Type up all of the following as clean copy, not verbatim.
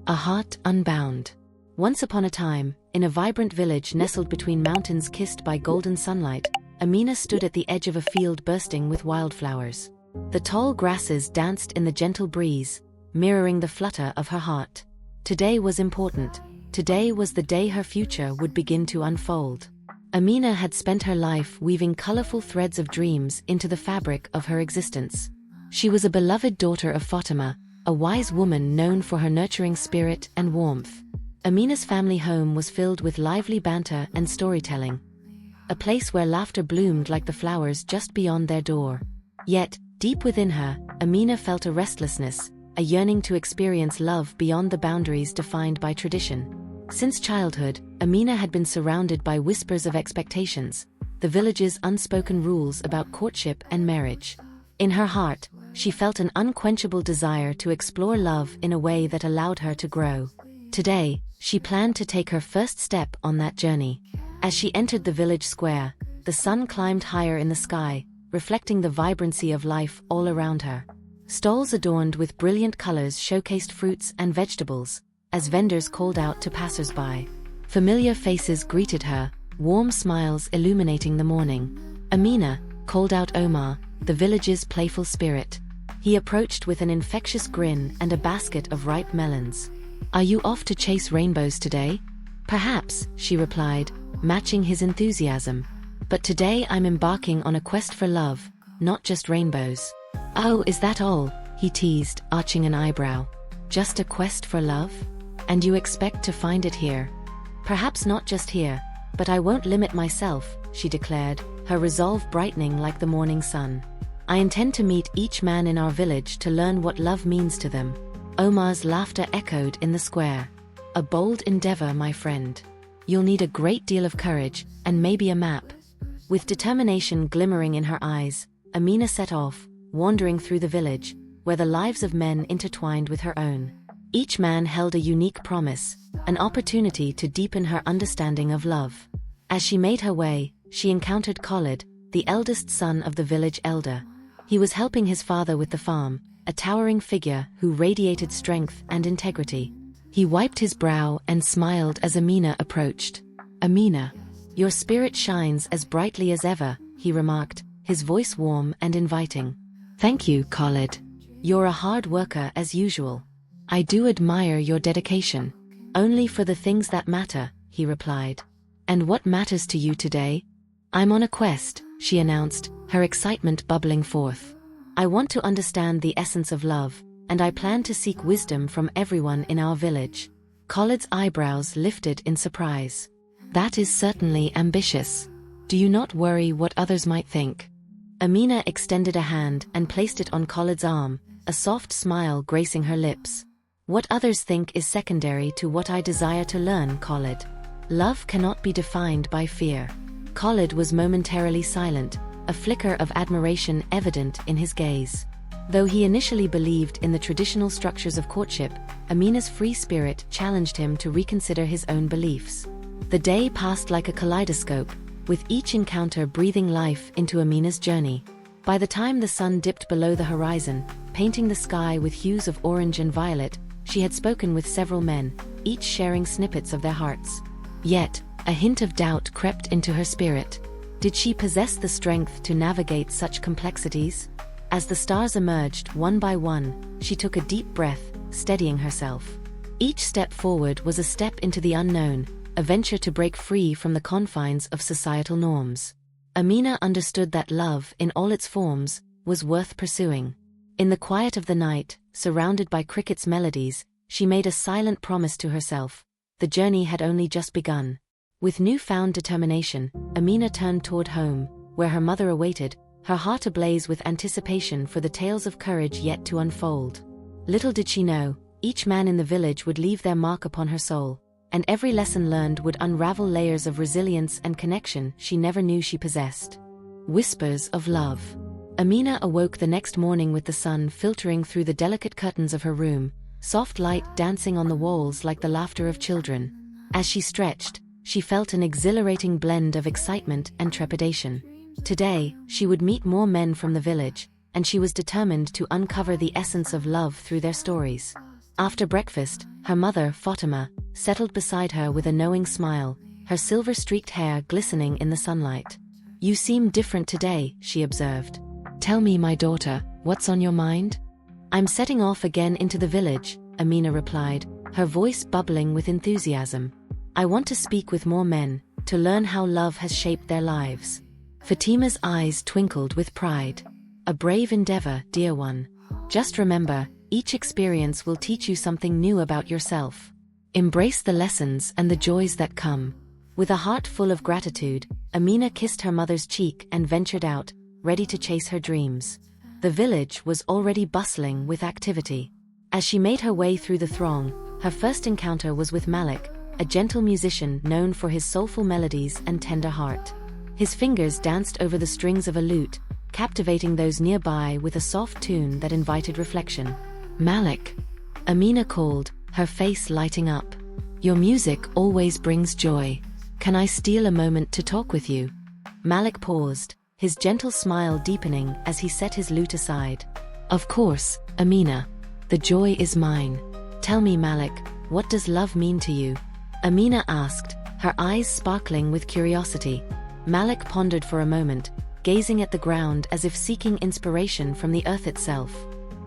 A heart unbound. Once upon a time, in a vibrant village nestled between mountains kissed by golden sunlight, Amina stood at the edge of a field bursting with wildflowers. The tall grasses danced in the gentle breeze, mirroring the flutter of her heart. Today was important. Today was the day her future would begin to unfold. Amina had spent her life weaving colorful threads of dreams into the fabric of her existence. She was a beloved daughter of Fatima, a wise woman known for her nurturing spirit and warmth. Amina's family home was filled with lively banter and storytelling, a place where laughter bloomed like the flowers just beyond their door. Yet, deep within her, Amina felt a restlessness, a yearning to experience love beyond the boundaries defined by tradition. Since childhood, Amina had been surrounded by whispers of expectations, the village's unspoken rules about courtship and marriage. In her heart, she felt an unquenchable desire to explore love in a way that allowed her to grow. Today, she planned to take her first step on that journey. As she entered the village square, the sun climbed higher in the sky, reflecting the vibrancy of life all around her. Stalls adorned with brilliant colors showcased fruits and vegetables, as vendors called out to passers-by. Familiar faces greeted her, warm smiles illuminating the morning. Amina, called out Omar, the village's playful spirit. He approached with an infectious grin and a basket of ripe melons. "Are you off to chase rainbows today?" "Perhaps," she replied, matching his enthusiasm. "But today I'm embarking on a quest for love, not just rainbows." "Oh, is that all?" he teased, arching an eyebrow. "Just a quest for love? And you expect to find it here?" "Perhaps not just here, but I won't limit myself," she declared, her resolve brightening like the morning sun. "I intend to meet each man in our village to learn what love means to them." Omar's laughter echoed in the square. "A bold endeavor, my friend. You'll need a great deal of courage, and maybe a map." With determination glimmering in her eyes, Amina set off, wandering through the village, where the lives of men intertwined with her own. Each man held a unique promise, an opportunity to deepen her understanding of love. As she made her way, she encountered Khalid, the eldest son of the village elder. He was helping his father with the farm, a towering figure who radiated strength and integrity. He wiped his brow and smiled as Amina approached. "Amina, your spirit shines as brightly as ever," he remarked, his voice warm and inviting. "Thank you, Khalid. You're a hard worker as usual. I do admire your dedication." "Only for the things that matter," he replied. "And what matters to you today?" "I'm on a quest," she announced, her excitement bubbling forth. "I want to understand the essence of love, and I plan to seek wisdom from everyone in our village." Khalid's eyebrows lifted in surprise. "That is certainly ambitious. Do you not worry what others might think?" Amina extended a hand and placed it on Khalid's arm, a soft smile gracing her lips. "What others think is secondary to what I desire to learn, Khalid. Love cannot be defined by fear." Khalid was momentarily silent, a flicker of admiration evident in his gaze. Though he initially believed in the traditional structures of courtship, Amina's free spirit challenged him to reconsider his own beliefs. The day passed like a kaleidoscope, with each encounter breathing life into Amina's journey. By the time the sun dipped below the horizon, painting the sky with hues of orange and violet, she had spoken with several men, each sharing snippets of their hearts. Yet, a hint of doubt crept into her spirit. Did she possess the strength to navigate such complexities? As the stars emerged one by one, she took a deep breath, steadying herself. Each step forward was a step into the unknown, a venture to break free from the confines of societal norms. Amina understood that love, in all its forms, was worth pursuing. In the quiet of the night, surrounded by crickets' melodies, she made a silent promise to herself. The journey had only just begun. With newfound determination, Amina turned toward home, where her mother awaited, her heart ablaze with anticipation for the tales of courage yet to unfold. Little did she know, each man in the village would leave their mark upon her soul, and every lesson learned would unravel layers of resilience and connection she never knew she possessed. Whispers of love. Amina awoke the next morning with the sun filtering through the delicate curtains of her room, soft light dancing on the walls like the laughter of children. As she stretched, she felt an exhilarating blend of excitement and trepidation. Today, she would meet more men from the village, and she was determined to uncover the essence of love through their stories. After breakfast, her mother, Fatima, settled beside her with a knowing smile, her silver-streaked hair glistening in the sunlight. "You seem different today," she observed. "Tell me, my daughter, what's on your mind?" "I'm setting off again into the village," Amina replied, her voice bubbling with enthusiasm. "I want to speak with more men, to learn how love has shaped their lives." Fatima's eyes twinkled with pride. "A brave endeavor, dear one. Just remember, each experience will teach you something new about yourself. Embrace the lessons and the joys that come." With a heart full of gratitude, Amina kissed her mother's cheek and ventured out, ready to chase her dreams. The village was already bustling with activity. As she made her way through the throng, her first encounter was with Malik, a gentle musician known for his soulful melodies and tender heart. His fingers danced over the strings of a lute, captivating those nearby with a soft tune that invited reflection. "Malik," Amina called, her face lighting up. "Your music always brings joy. Can I steal a moment to talk with you?" Malik paused, his gentle smile deepening as he set his lute aside. "Of course, Amina. The joy is mine. Tell me, Malik, what does love mean to you?" Amina asked, her eyes sparkling with curiosity. Malik pondered for a moment, gazing at the ground as if seeking inspiration from the earth itself.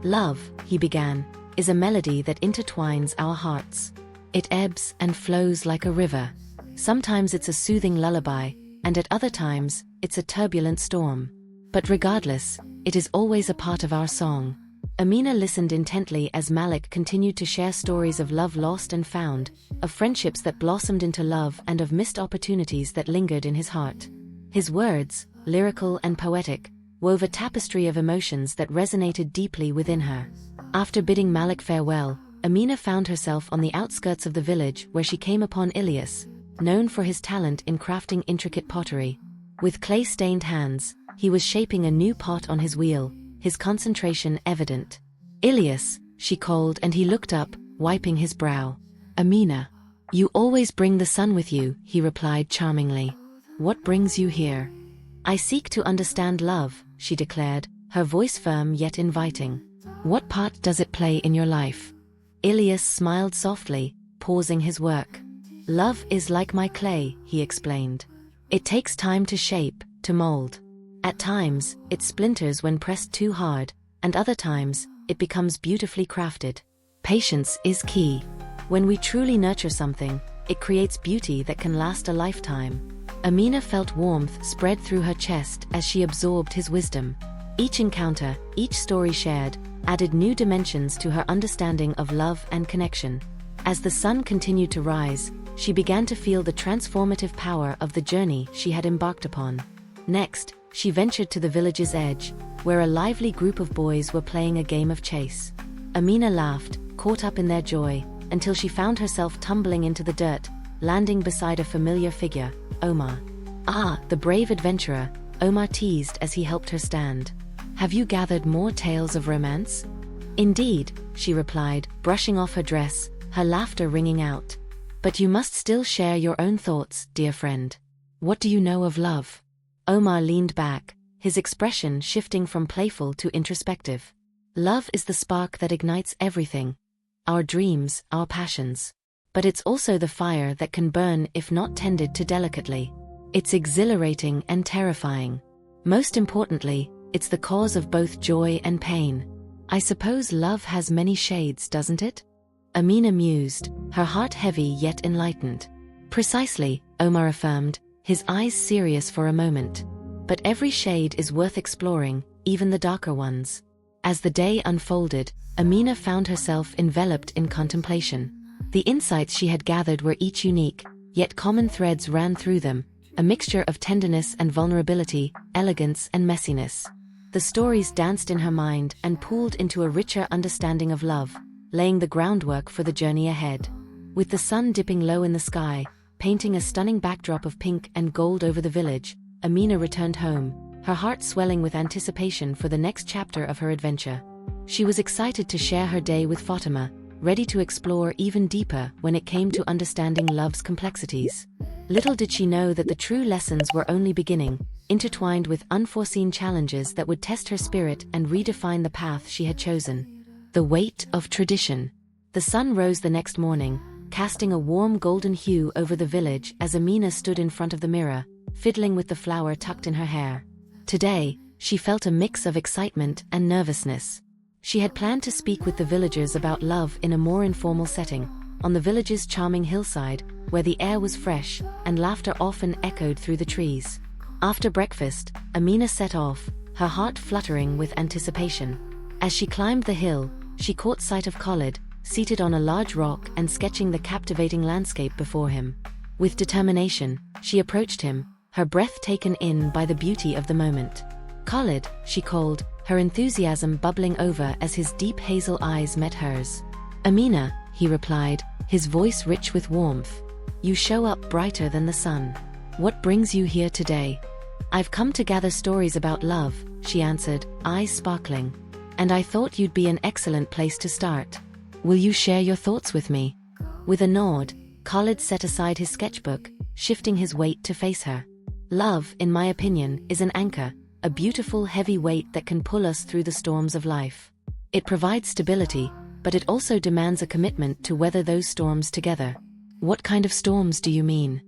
"Love," he began, "is a melody that intertwines our hearts. It ebbs and flows like a river. Sometimes it's a soothing lullaby, and at other times, it's a turbulent storm. But regardless, it is always a part of our song." Amina listened intently as Malik continued to share stories of love lost and found, of friendships that blossomed into love and of missed opportunities that lingered in his heart. His words, lyrical and poetic, wove a tapestry of emotions that resonated deeply within her. After bidding Malik farewell, Amina found herself on the outskirts of the village where she came upon Ilyas, known for his talent in crafting intricate pottery. With clay-stained hands, he was shaping a new pot on his wheel, his concentration evident. "Ilyas," she called, and he looked up, wiping his brow. "Amina, you always bring the sun with you," he replied charmingly. "What brings you here?" "I seek to understand love," she declared, her voice firm yet inviting. "What part does it play in your life?" Ilyas smiled softly, pausing his work. "Love is like my clay," he explained. "It takes time to shape, to mold. At times, it splinters when pressed too hard, and other times, it becomes beautifully crafted. Patience is key. When we truly nurture something, it creates beauty that can last a lifetime." Amina felt warmth spread through her chest as she absorbed his wisdom. Each encounter, each story shared, added new dimensions to her understanding of love and connection. As the sun continued to rise, she began to feel the transformative power of the journey she had embarked upon. Next, she ventured to the village's edge, where a lively group of boys were playing a game of chase. Amina laughed, caught up in their joy, until she found herself tumbling into the dirt, landing beside a familiar figure, Omar. "Ah, the brave adventurer," Omar teased as he helped her stand. "Have you gathered more tales of romance?" "Indeed," she replied, brushing off her dress, her laughter ringing out. "But you must still share your own thoughts, dear friend. What do you know of love?" Omar leaned back, his expression shifting from playful to introspective. "Love is the spark that ignites everything. Our dreams, our passions. But it's also the fire that can burn if not tended to delicately. It's exhilarating and terrifying. Most importantly, it's the cause of both joy and pain. I suppose love has many shades, doesn't it?" Amina mused, her heart heavy yet enlightened. "Precisely," Omar affirmed, his eyes serious for a moment. "But every shade is worth exploring, even the darker ones." As the day unfolded, Amina found herself enveloped in contemplation. The insights she had gathered were each unique, yet common threads ran through them, a mixture of tenderness and vulnerability, elegance and messiness. The stories danced in her mind and pooled into a richer understanding of love, laying the groundwork for the journey ahead. With the sun dipping low in the sky, painting a stunning backdrop of pink and gold over the village, Amina returned home, her heart swelling with anticipation for the next chapter of her adventure. She was excited to share her day with Fatima, ready to explore even deeper when it came to understanding love's complexities. Little did she know that the true lessons were only beginning, intertwined with unforeseen challenges that would test her spirit and redefine the path she had chosen. The weight of tradition. The sun rose the next morning, casting a warm golden hue over the village as Amina stood in front of the mirror, fiddling with the flower tucked in her hair. Today, she felt a mix of excitement and nervousness. She had planned to speak with the villagers about love in a more informal setting, on the village's charming hillside, where the air was fresh and laughter often echoed through the trees. After breakfast, Amina set off, her heart fluttering with anticipation. As she climbed the hill, she caught sight of Khalid, seated on a large rock and sketching the captivating landscape before him. With determination, she approached him, her breath taken in by the beauty of the moment. "Khalid," she called, her enthusiasm bubbling over as his deep hazel eyes met hers. "Amina," he replied, his voice rich with warmth. "You show up brighter than the sun. What brings you here today?" "I've come to gather stories about love," she answered, eyes sparkling. "And I thought you'd be an excellent place to start. Will you share your thoughts with me?" With a nod, Khalid set aside his sketchbook, shifting his weight to face her. "Love, in my opinion, is an anchor, a beautiful heavy weight that can pull us through the storms of life. It provides stability, but it also demands a commitment to weather those storms together." "What kind of storms do you mean?"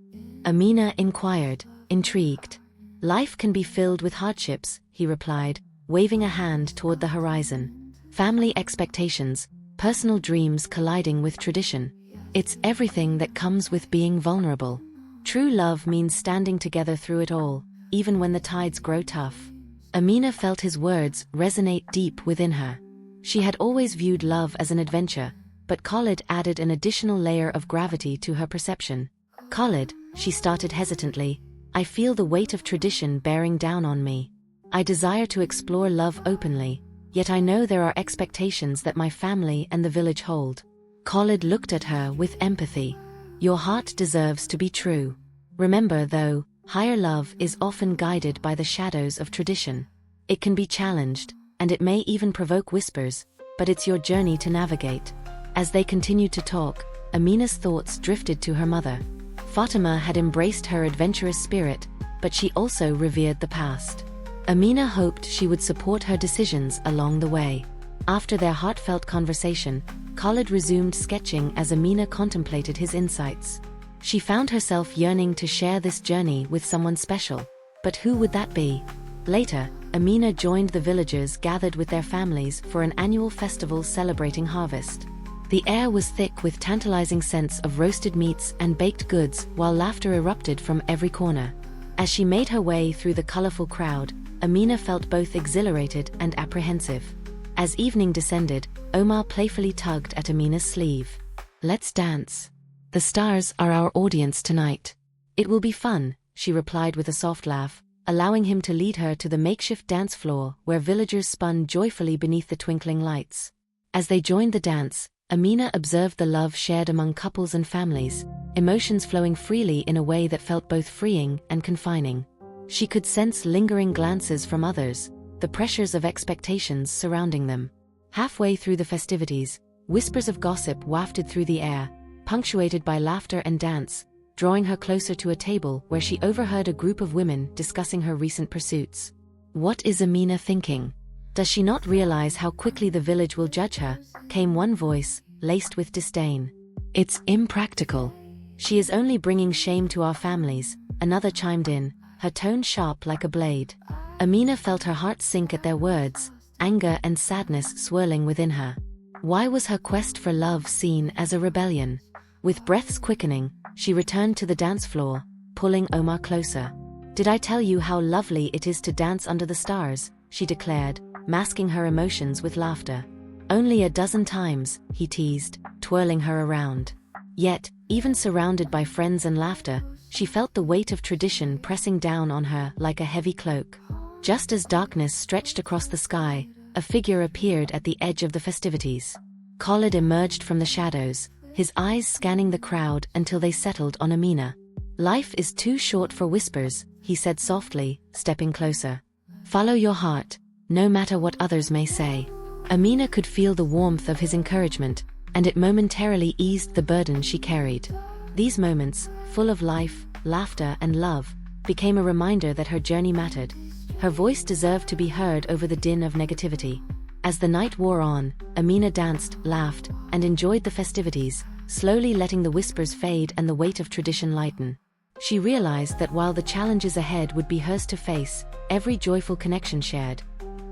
Amina inquired, intrigued. "Life can be filled with hardships," he replied, waving a hand toward the horizon. "Family expectations, personal dreams colliding with tradition. It's everything that comes with being vulnerable. True love means standing together through it all, even when the tides grow tough." Amina felt his words resonate deep within her. She had always viewed love as an adventure, but Khalid added an additional layer of gravity to her perception. "Khalid," she started hesitantly, "I feel the weight of tradition bearing down on me. I desire to explore love openly, yet I know there are expectations that my family and the village hold." Khalid looked at her with empathy. "Your heart deserves to be true. Remember, though, higher love is often guided by the shadows of tradition. It can be challenged, and it may even provoke whispers, but it's your journey to navigate." As they continued to talk, Amina's thoughts drifted to her mother. Fatima had embraced her adventurous spirit, but she also revered the past. Amina hoped she would support her decisions along the way. After their heartfelt conversation, Khalid resumed sketching as Amina contemplated his insights. She found herself yearning to share this journey with someone special, but who would that be? Later, Amina joined the villagers gathered with their families for an annual festival celebrating harvest. The air was thick with tantalizing scents of roasted meats and baked goods, while laughter erupted from every corner. As she made her way through the colorful crowd, Amina felt both exhilarated and apprehensive. As evening descended, Omar playfully tugged at Amina's sleeve. "Let's dance. The stars are our audience tonight." "It will be fun," she replied with a soft laugh, allowing him to lead her to the makeshift dance floor where villagers spun joyfully beneath the twinkling lights. As they joined the dance, Amina observed the love shared among couples and families, emotions flowing freely in a way that felt both freeing and confining. She could sense lingering glances from others, the pressures of expectations surrounding them. Halfway through the festivities, whispers of gossip wafted through the air, punctuated by laughter and dance, drawing her closer to a table where she overheard a group of women discussing her recent pursuits. "What is Amina thinking? Does she not realize how quickly the village will judge her?" came one voice, laced with disdain. "It's impractical. She is only bringing shame to our families," another chimed in, her tone sharp like a blade. Amina felt her heart sink at their words, anger and sadness swirling within her. Why was her quest for love seen as a rebellion? With breaths quickening, she returned to the dance floor, pulling Omar closer. "Did I tell you how lovely it is to dance under the stars?" she declared, masking her emotions with laughter. "Only a dozen times," he teased, twirling her around. Yet, even surrounded by friends and laughter, she felt the weight of tradition pressing down on her like a heavy cloak. Just as darkness stretched across the sky, a figure appeared at the edge of the festivities. Khalid emerged from the shadows, his eyes scanning the crowd until they settled on Amina. "Life is too short for whispers," he said softly, stepping closer. "Follow your heart, no matter what others may say." Amina could feel the warmth of his encouragement, and it momentarily eased the burden she carried. These moments, full of life, laughter and love, became a reminder that her journey mattered. Her voice deserved to be heard over the din of negativity. As the night wore on, Amina danced, laughed, and enjoyed the festivities, slowly letting the whispers fade and the weight of tradition lighten. She realized that while the challenges ahead would be hers to face, every joyful connection shared,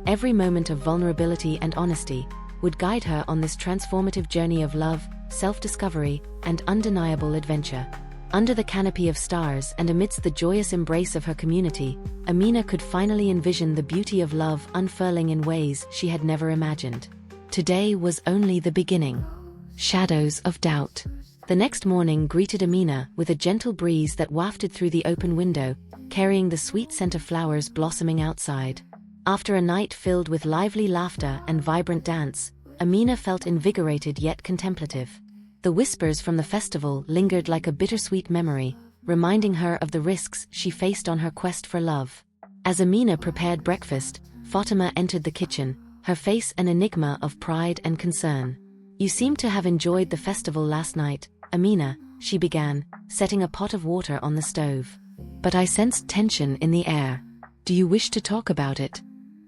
every moment of vulnerability and honesty, would guide her on this transformative journey of love, self-discovery, and undeniable adventure. Under the canopy of stars and amidst the joyous embrace of her community, Amina could finally envision the beauty of love unfurling in ways she had never imagined. Today was only the beginning. Shadows of doubt. The next morning greeted Amina with a gentle breeze that wafted through the open window, carrying the sweet scent of flowers blossoming outside. After a night filled with lively laughter and vibrant dance, Amina felt invigorated yet contemplative. The whispers from the festival lingered like a bittersweet memory, reminding her of the risks she faced on her quest for love. As Amina prepared breakfast, Fatima entered the kitchen, her face an enigma of pride and concern. "You seem to have enjoyed the festival last night, Amina," she began, setting a pot of water on the stove. "But I sensed tension in the air. Do you wish to talk about it?"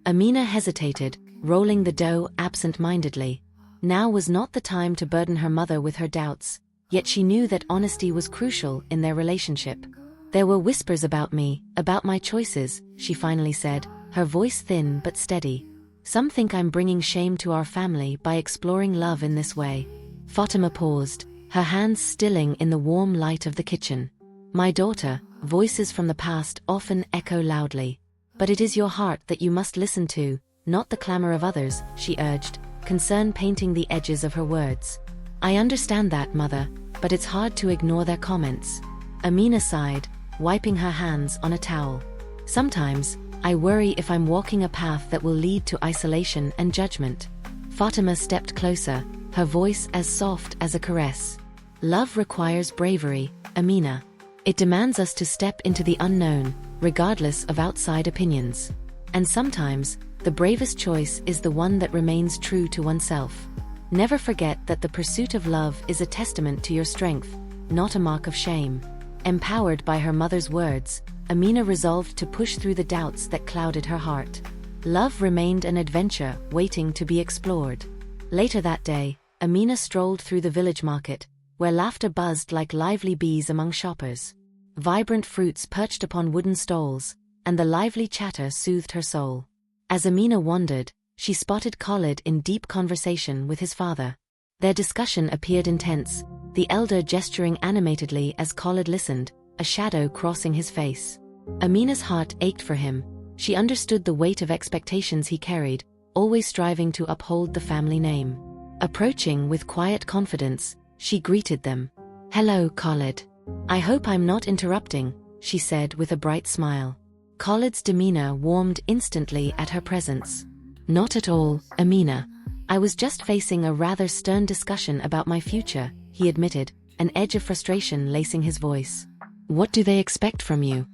Amina hesitated, rolling the dough absent-mindedly. Now was not the time to burden her mother with her doubts, yet she knew that honesty was crucial in their relationship. "There were whispers about me, about my choices," she finally said, her voice thin but steady. "Some think I'm bringing shame to our family by exploring love in this way." Fatima paused, her hands stilling in the warm light of the kitchen. "My daughter, voices from the past often echo loudly. But it is your heart that you must listen to, not the clamor of others," she urged, concern painting the edges of her words. "I understand that, mother, but it's hard to ignore their comments." Amina sighed, wiping her hands on a towel. "Sometimes, I worry if I'm walking a path that will lead to isolation and judgment." Fatima stepped closer, her voice as soft as a caress. "Love requires bravery, Amina. It demands us to step into the unknown, regardless of outside opinions. And sometimes, the bravest choice is the one that remains true to oneself. Never forget that the pursuit of love is a testament to your strength, not a mark of shame." Empowered by her mother's words, Amina resolved to push through the doubts that clouded her heart. Love remained an adventure waiting to be explored. Later that day, Amina strolled through the village market, where laughter buzzed like lively bees among shoppers. Vibrant fruits perched upon wooden stalls, and the lively chatter soothed her soul. As Amina wandered, she spotted Khalid in deep conversation with his father. Their discussion appeared intense, the elder gesturing animatedly as Khalid listened, a shadow crossing his face. Amina's heart ached for him. She understood the weight of expectations he carried, always striving to uphold the family name. Approaching with quiet confidence, she greeted them. "Hello, Khalid. I hope I'm not interrupting," she said with a bright smile. Khalid's demeanor warmed instantly at her presence. "Not at all, Amina. I was just facing a rather stern discussion about my future," he admitted, an edge of frustration lacing his voice. "What do they expect from you?"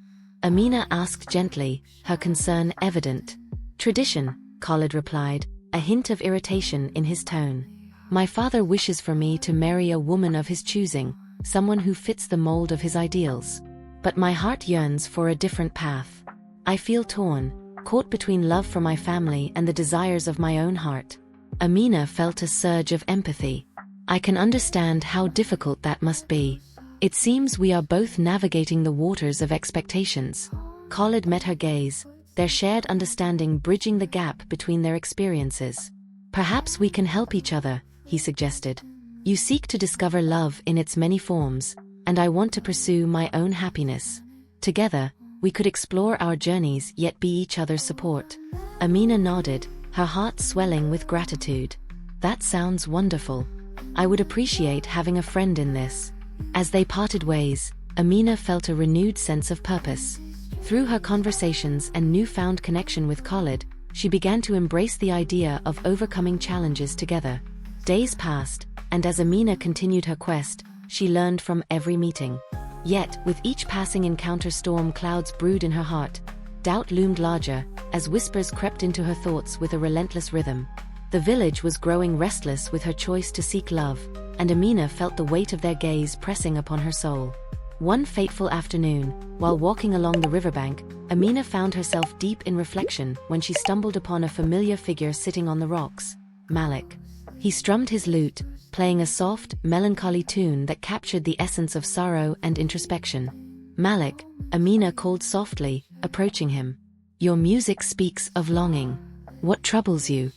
Amina asked gently, her concern evident. "Tradition," Khalid replied, a hint of irritation in his tone. "My father wishes for me to marry a woman of his choosing, someone who fits the mold of his ideals. But my heart yearns for a different path. I feel torn, caught between love for my family and the desires of my own heart." Amina felt a surge of empathy. "I can understand how difficult that must be. It seems we are both navigating the waters of expectations." Khalid met her gaze, their shared understanding bridging the gap between their experiences. "Perhaps we can help each other," he suggested. "You seek to discover love in its many forms, and I want to pursue my own happiness. Together, we could explore our journeys yet be each other's support." Amina nodded, her heart swelling with gratitude. "That sounds wonderful. I would appreciate having a friend in this." As they parted ways, Amina felt a renewed sense of purpose. Through her conversations and newfound connection with Khalid, she began to embrace the idea of overcoming challenges together. Days passed, and as Amina continued her quest, she learned from every meeting. Yet, with each passing encounter, storm clouds brewed in her heart. Doubt loomed larger, as whispers crept into her thoughts with a relentless rhythm. The village was growing restless with her choice to seek love, and Amina felt the weight of their gaze pressing upon her soul. One fateful afternoon, while walking along the riverbank, Amina found herself deep in reflection when she stumbled upon a familiar figure sitting on the rocks, Malik. He strummed his lute, playing a soft, melancholy tune that captured the essence of sorrow and introspection. "Malik," Amina called softly, approaching him. "Your music speaks of longing. What troubles you?"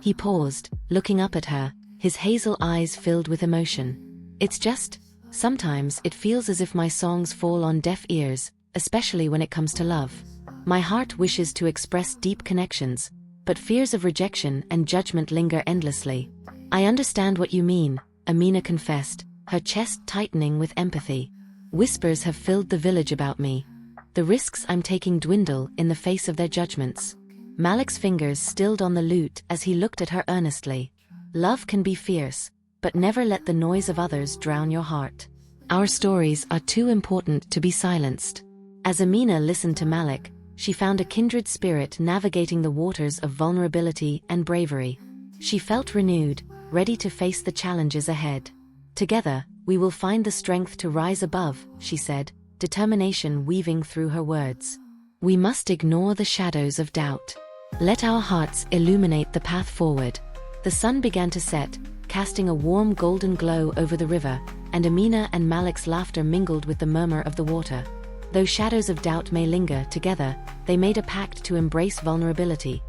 He paused, looking up at her, his hazel eyes filled with emotion. "It's just, sometimes it feels as if my songs fall on deaf ears, especially when it comes to love. My heart wishes to express deep connections, but fears of rejection and judgment linger endlessly." "I understand what you mean," Amina confessed, her chest tightening with empathy. "Whispers have filled the village about me. The risks I'm taking dwindle in the face of their judgments." Malik's fingers stilled on the lute as he looked at her earnestly. "Love can be fierce, but never let the noise of others drown your heart. Our stories are too important to be silenced." As Amina listened to Malik, she found a kindred spirit navigating the waters of vulnerability and bravery. She felt renewed, ready to face the challenges ahead. "Together, we will find the strength to rise above," she said, determination weaving through her words. "We must ignore the shadows of doubt. Let our hearts illuminate the path forward." The sun began to set, casting a warm golden glow over the river, and Amina and Malik's laughter mingled with the murmur of the water. Though shadows of doubt may linger, together, they made a pact to embrace vulnerability,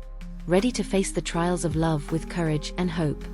ready to face the trials of love with courage and hope.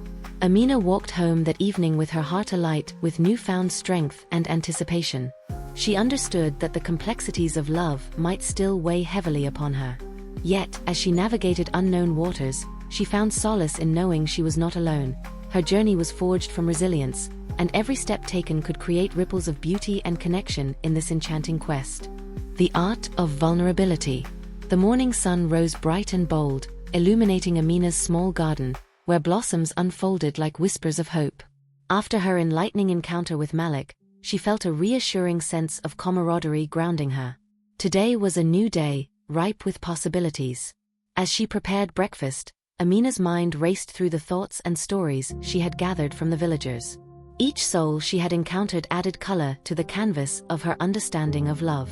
Amina walked home that evening with her heart alight with newfound strength and anticipation. She understood that the complexities of love might still weigh heavily upon her. Yet, as she navigated unknown waters, she found solace in knowing she was not alone. Her journey was forged from resilience, and every step taken could create ripples of beauty and connection in this enchanting quest. The art of vulnerability. The morning sun rose bright and bold, illuminating Amina's small garden, where blossoms unfolded like whispers of hope. After her enlightening encounter with Malik, she felt a reassuring sense of camaraderie grounding her. Today was a new day, ripe with possibilities. As she prepared breakfast, Amina's mind raced through the thoughts and stories she had gathered from the villagers. Each soul she had encountered added color to the canvas of her understanding of love.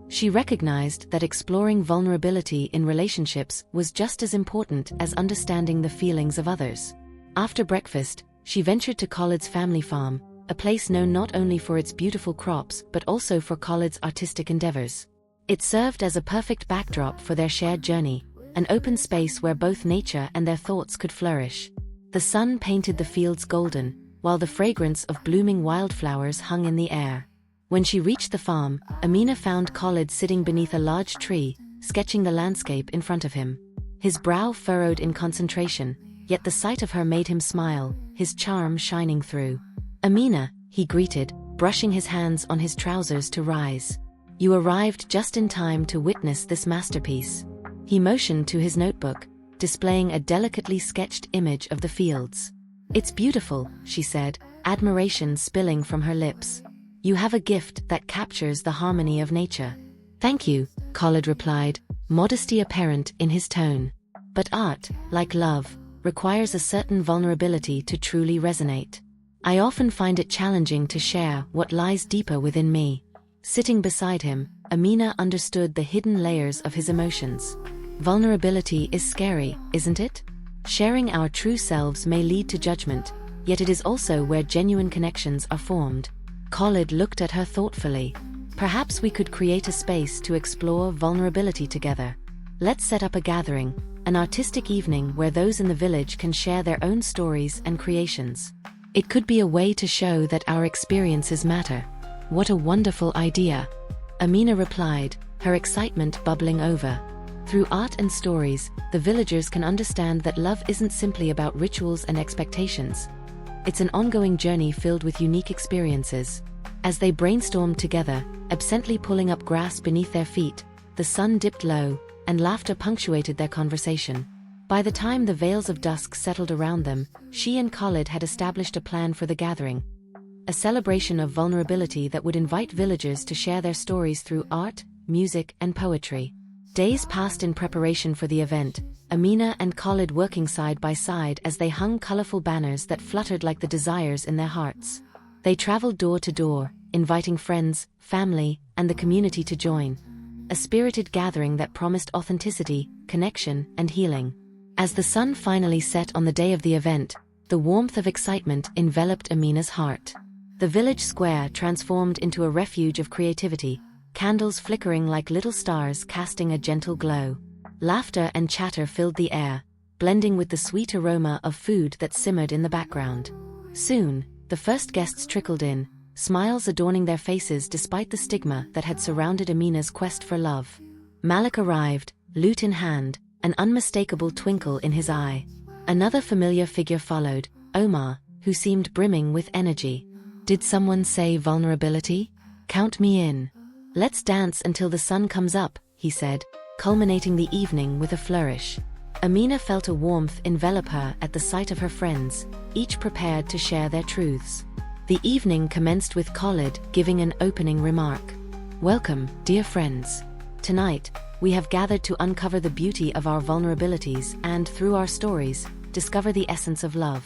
She recognized that exploring vulnerability in relationships was just as important as understanding the feelings of others. After breakfast, she ventured to Khalid's family farm, a place known not only for its beautiful crops but also for Khalid's artistic endeavors. It served as a perfect backdrop for their shared journey, an open space where both nature and their thoughts could flourish. The sun painted the fields golden, while the fragrance of blooming wildflowers hung in the air. When she reached the farm, Amina found Khalid sitting beneath a large tree, sketching the landscape in front of him. His brow furrowed in concentration, yet the sight of her made him smile, his charm shining through. "Amina," he greeted, brushing his hands on his trousers to rise. "You arrived just in time to witness this masterpiece." He motioned to his notebook, displaying a delicately sketched image of the fields. "It's beautiful," she said, admiration spilling from her lips. "You have a gift that captures the harmony of nature." "Thank you," Khalid replied, modesty apparent in his tone. "But art, like love, requires a certain vulnerability to truly resonate. I often find it challenging to share what lies deeper within me." Sitting beside him, Amina understood the hidden layers of his emotions. Vulnerability is scary, isn't it? Sharing our true selves may lead to judgment, yet it is also where genuine connections are formed. Khalid looked at her thoughtfully. "Perhaps we could create a space to explore vulnerability together. Let's set up a gathering, an artistic evening where those in the village can share their own stories and creations. It could be a way to show that our experiences matter." "What a wonderful idea," Amina replied, her excitement bubbling over. Through art and stories, the villagers can understand that love isn't simply about rituals and expectations. It's an ongoing journey filled with unique experiences. As they brainstormed together, absently pulling up grass beneath their feet, the sun dipped low, and laughter punctuated their conversation. By the time the veils of dusk settled around them, she and Khalid had established a plan for the gathering. A celebration of vulnerability that would invite villagers to share their stories through art, music, and poetry. Days passed in preparation for the event, Amina and Khalid working side by side as they hung colorful banners that fluttered like the desires in their hearts. They traveled door to door, inviting friends, family, and the community to join. a spirited gathering that promised authenticity, connection, and healing. As the sun finally set on the day of the event, the warmth of excitement enveloped Amina's heart. The village square transformed into a refuge of creativity, candles flickering like little stars casting a gentle glow. Laughter and chatter filled the air, blending with the sweet aroma of food that simmered in the background. Soon, the first guests trickled in, smiles adorning their faces despite the stigma that had surrounded Amina's quest for love. Malik arrived, lute in hand, an unmistakable twinkle in his eye. Another familiar figure followed, Omar, who seemed brimming with energy. Did someone say vulnerability? Count me in. Let's dance until the sun comes up, he said, culminating the evening with a flourish. Amina felt a warmth envelop her at the sight of her friends, each prepared to share their truths. The evening commenced with Khalid giving an opening remark. Welcome, dear friends. Tonight, we have gathered to uncover the beauty of our vulnerabilities and, through our stories, discover the essence of love.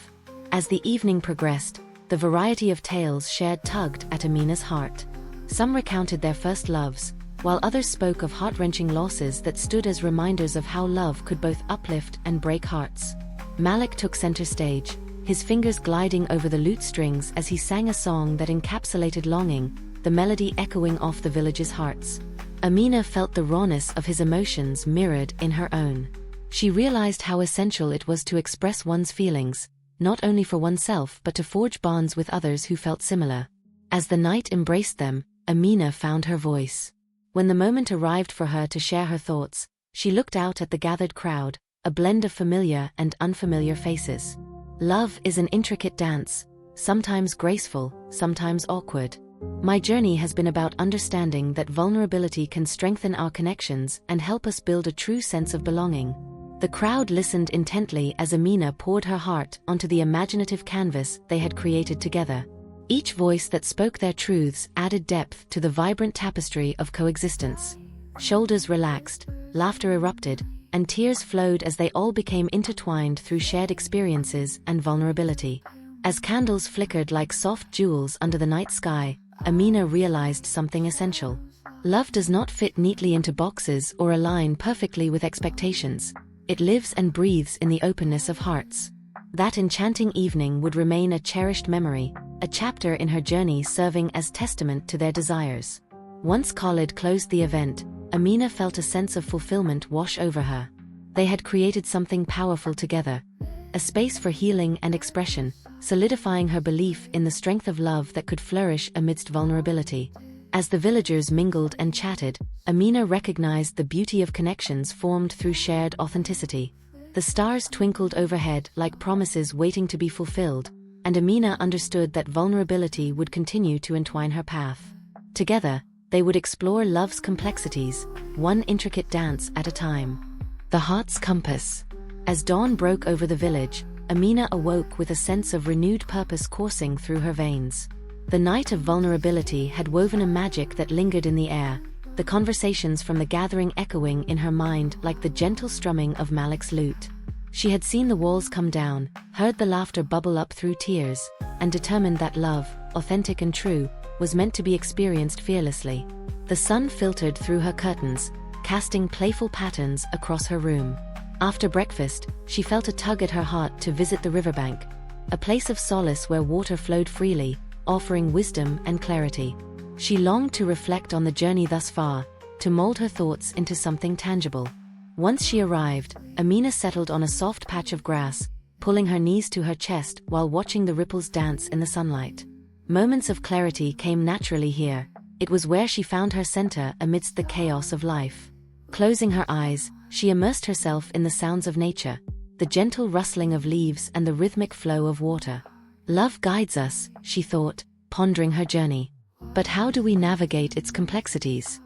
As the evening progressed, the variety of tales shared tugged at Amina's heart. Some recounted their first loves, while others spoke of heart-wrenching losses that stood as reminders of how love could both uplift and break hearts. Malik took center stage, his fingers gliding over the lute strings as he sang a song that encapsulated longing, the melody echoing off the village's hearts. Amina felt the rawness of his emotions mirrored in her own. She realized how essential it was to express one's feelings, not only for oneself but to forge bonds with others who felt similar. As the night embraced them, Amina found her voice. When the moment arrived for her to share her thoughts, she looked out at the gathered crowd, a blend of familiar and unfamiliar faces. Love is an intricate dance, sometimes graceful, sometimes awkward. My journey has been about understanding that vulnerability can strengthen our connections and help us build a true sense of belonging. The crowd listened intently as Amina poured her heart onto the imaginative canvas they had created together. Each voice that spoke their truths added depth to the vibrant tapestry of coexistence. Shoulders relaxed, laughter erupted, and tears flowed as they all became intertwined through shared experiences and vulnerability. As candles flickered like soft jewels under the night sky, Amina realized something essential. Love does not fit neatly into boxes or align perfectly with expectations. It lives and breathes in the openness of hearts. That enchanting evening would remain a cherished memory, a chapter in her journey serving as testament to their desires. Once Khalid closed the event, Amina felt a sense of fulfillment wash over her. They had created something powerful together, a space for healing and expression, solidifying her belief in the strength of love that could flourish amidst vulnerability. As the villagers mingled and chatted, Amina recognized the beauty of connections formed through shared authenticity. The stars twinkled overhead like promises waiting to be fulfilled, and Amina understood that vulnerability would continue to entwine her path. Together, they would explore love's complexities, one intricate dance at a time. The heart's compass. As dawn broke over the village, Amina awoke with a sense of renewed purpose coursing through her veins. The night of vulnerability had woven a magic that lingered in the air, the conversations from the gathering echoing in her mind like the gentle strumming of Malik's lute. She had seen the walls come down, heard the laughter bubble up through tears, and determined that love, authentic and true, was meant to be experienced fearlessly. The sun filtered through her curtains, casting playful patterns across her room. After breakfast, she felt a tug at her heart to visit the riverbank, a place of solace where water flowed freely, offering wisdom and clarity. She longed to reflect on the journey thus far, to mold her thoughts into something tangible. Once she arrived, Amina settled on a soft patch of grass, pulling her knees to her chest while watching the ripples dance in the sunlight. Moments of clarity came naturally here. It was where she found her center amidst the chaos of life. Closing her eyes, she immersed herself in the sounds of nature, the gentle rustling of leaves and the rhythmic flow of water. Love guides us, she thought, pondering her journey. But how do we navigate its complexities?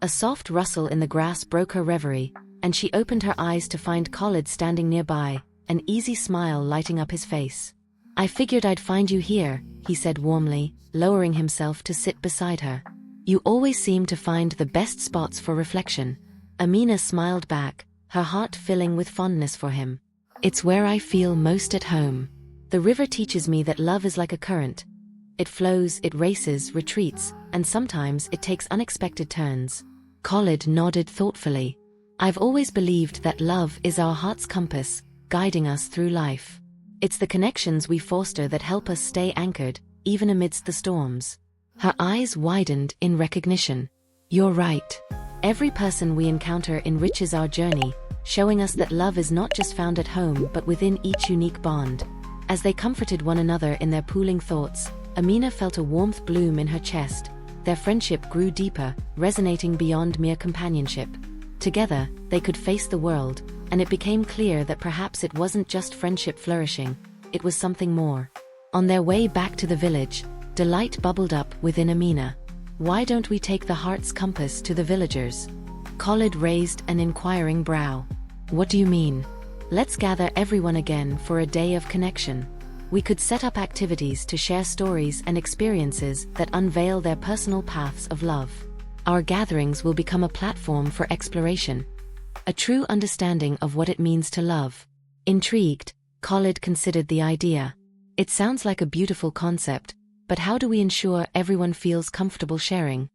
A soft rustle in the grass broke her reverie, and she opened her eyes to find Khalid standing nearby, an easy smile lighting up his face. "I figured I'd find you here," he said warmly, lowering himself to sit beside her. "You always seem to find the best spots for reflection." Amina smiled back, her heart filling with fondness for him. "It's where I feel most at home. The river teaches me that love is like a current. It flows, it races, retreats, and sometimes it takes unexpected turns. Khalid nodded thoughtfully. I've always believed that love is our heart's compass, guiding us through life. It's the connections we foster that help us stay anchored, even amidst the storms. Her eyes widened in recognition. You're right. Every person we encounter enriches our journey, showing us that love is not just found at home but within each unique bond. As they comforted one another in their pooling thoughts, Amina felt a warmth bloom in her chest. Their friendship grew deeper, resonating beyond mere companionship. Together, they could face the world, and it became clear that perhaps it wasn't just friendship flourishing, it was something more. On their way back to the village, delight bubbled up within Amina. Why don't we take the heart's compass to the villagers? Khalid raised an inquiring brow. What do you mean? Let's gather everyone again for a day of connection. We could set up activities to share stories and experiences that unveil their personal paths of love. Our gatherings will become a platform for exploration, a true understanding of what it means to love. Intrigued, Khalid considered the idea. It sounds like a beautiful concept, but how do we ensure everyone feels comfortable sharing?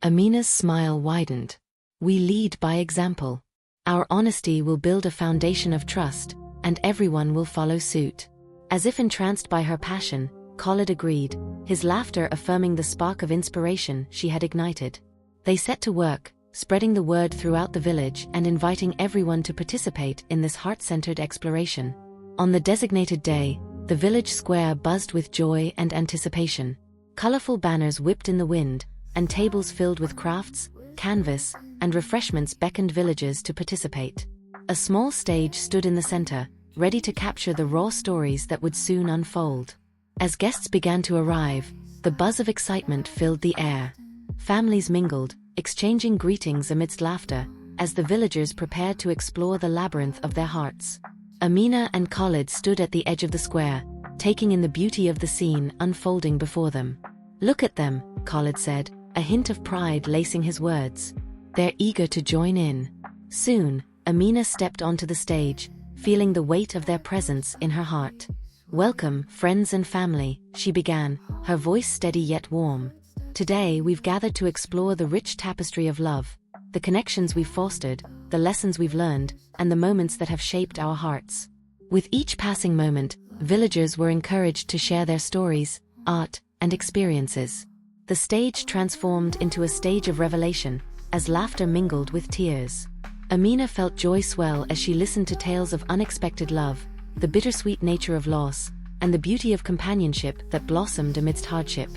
Amina's smile widened. We lead by example. Our honesty will build a foundation of trust, and everyone will follow suit. As if entranced by her passion, Khalid agreed, his laughter affirming the spark of inspiration she had ignited. They set to work, spreading the word throughout the village and inviting everyone to participate in this heart-centered exploration. On the designated day, the village square buzzed with joy and anticipation. Colorful banners whipped in the wind, and tables filled with crafts, canvas, and refreshments beckoned villagers to participate. A small stage stood in the center, ready to capture the raw stories that would soon unfold. As guests began to arrive, the buzz of excitement filled the air. Families mingled, exchanging greetings amidst laughter, as the villagers prepared to explore the labyrinth of their hearts. Amina and Khalid stood at the edge of the square, taking in the beauty of the scene unfolding before them. Look at them, Khalid said, a hint of pride lacing his words. They're eager to join in. Soon, Amina stepped onto the stage, feeling the weight of their presence in her heart. Welcome, friends and family, she began, her voice steady yet warm. Today we've gathered to explore the rich tapestry of love, the connections we've fostered, the lessons we've learned, and the moments that have shaped our hearts. With each passing moment, villagers were encouraged to share their stories, art, and experiences. The stage transformed into a stage of revelation, as laughter mingled with tears. Amina felt joy swell as she listened to tales of unexpected love, the bittersweet nature of loss, and the beauty of companionship that blossomed amidst hardship.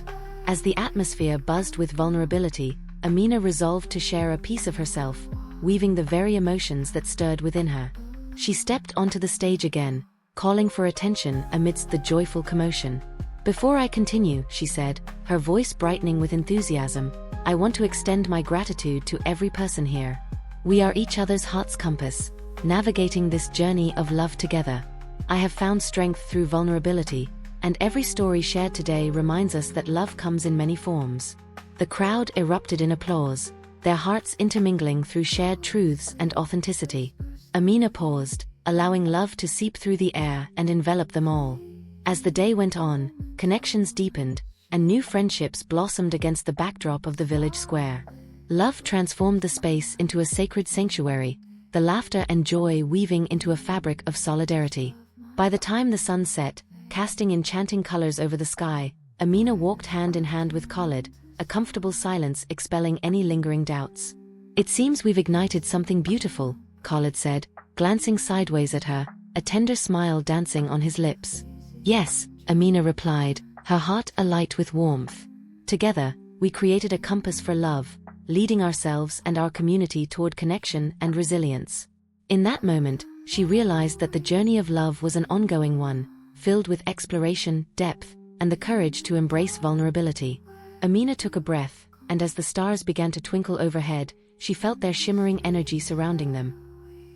As the atmosphere buzzed with vulnerability, Amina resolved to share a piece of herself, weaving the very emotions that stirred within her. She stepped onto the stage again, calling for attention amidst the joyful commotion. Before I continue, she said, her voice brightening with enthusiasm, I want to extend my gratitude to every person here. We are each other's heart's compass, navigating this journey of love together. I have found strength through vulnerability, and every story shared today reminds us that love comes in many forms. The crowd erupted in applause, their hearts intermingling through shared truths and authenticity. Amina paused, allowing love to seep through the air and envelop them all. As the day went on, connections deepened, and new friendships blossomed against the backdrop of the village square. Love transformed the space into a sacred sanctuary, the laughter and joy weaving into a fabric of solidarity. By the time the sun set, casting enchanting colors over the sky, Amina walked hand in hand with Khalid, a comfortable silence expelling any lingering doubts. It seems we've ignited something beautiful, Khalid said, glancing sideways at her, a tender smile dancing on his lips. Yes, Amina replied, her heart alight with warmth. Together, we created a compass for love, leading ourselves and our community toward connection and resilience. In that moment, she realized that the journey of love was an ongoing one, filled with exploration, depth, and the courage to embrace vulnerability. Amina took a breath, and as the stars began to twinkle overhead, she felt their shimmering energy surrounding them.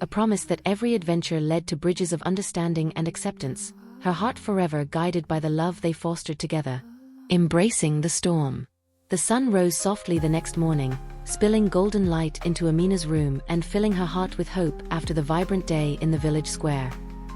A promise that every adventure led to bridges of understanding and acceptance, her heart forever guided by the love they fostered together. Embracing the storm. The sun rose softly the next morning, spilling golden light into Amina's room and filling her heart with hope after the vibrant day in the village square.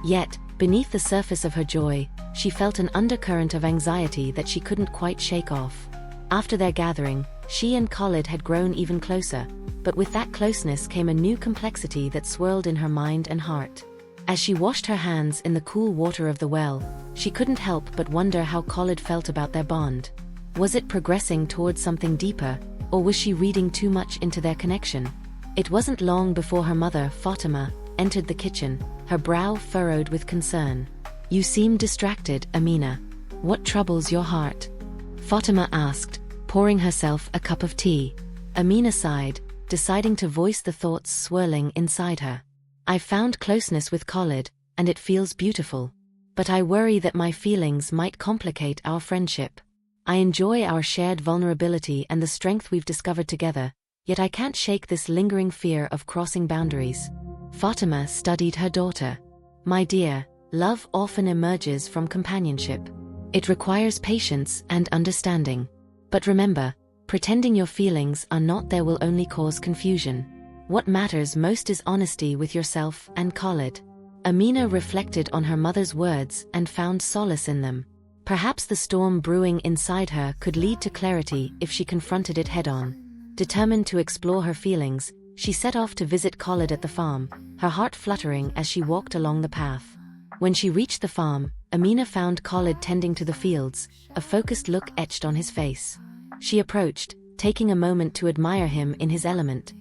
Yet, beneath the surface of her joy, she felt an undercurrent of anxiety that she couldn't quite shake off. After their gathering, She and Khalid had grown even closer, but with that closeness came a new complexity that swirled in her mind and heart. As she washed her hands in the cool water of the well, she couldn't help but wonder how Khalid felt about their bond. Was it progressing towards something deeper, or was she reading too much into their connection? It wasn't long before her mother, Fatima, entered the kitchen, her brow furrowed with concern. "You seem distracted, Amina. What troubles your heart?" Fatima asked, pouring herself a cup of tea. Amina sighed, deciding to voice the thoughts swirling inside her. "I found closeness with Khalid, and it feels beautiful. But I worry that my feelings might complicate our friendship. I enjoy our shared vulnerability and the strength we've discovered together, yet I can't shake this lingering fear of crossing boundaries." Fatima studied her daughter. "My dear, love often emerges from companionship. It requires patience and understanding. But remember, pretending your feelings are not there will only cause confusion. What matters most is honesty with yourself and Khalid." Amina reflected on her mother's words and found solace in them. Perhaps the storm brewing inside her could lead to clarity if she confronted it head-on. Determined to explore her feelings, she set off to visit Khalid at the farm, her heart fluttering as she walked along the path. When she reached the farm, Amina found Khalid tending to the fields, a focused look etched on his face. She approached, taking a moment to admire him in his element.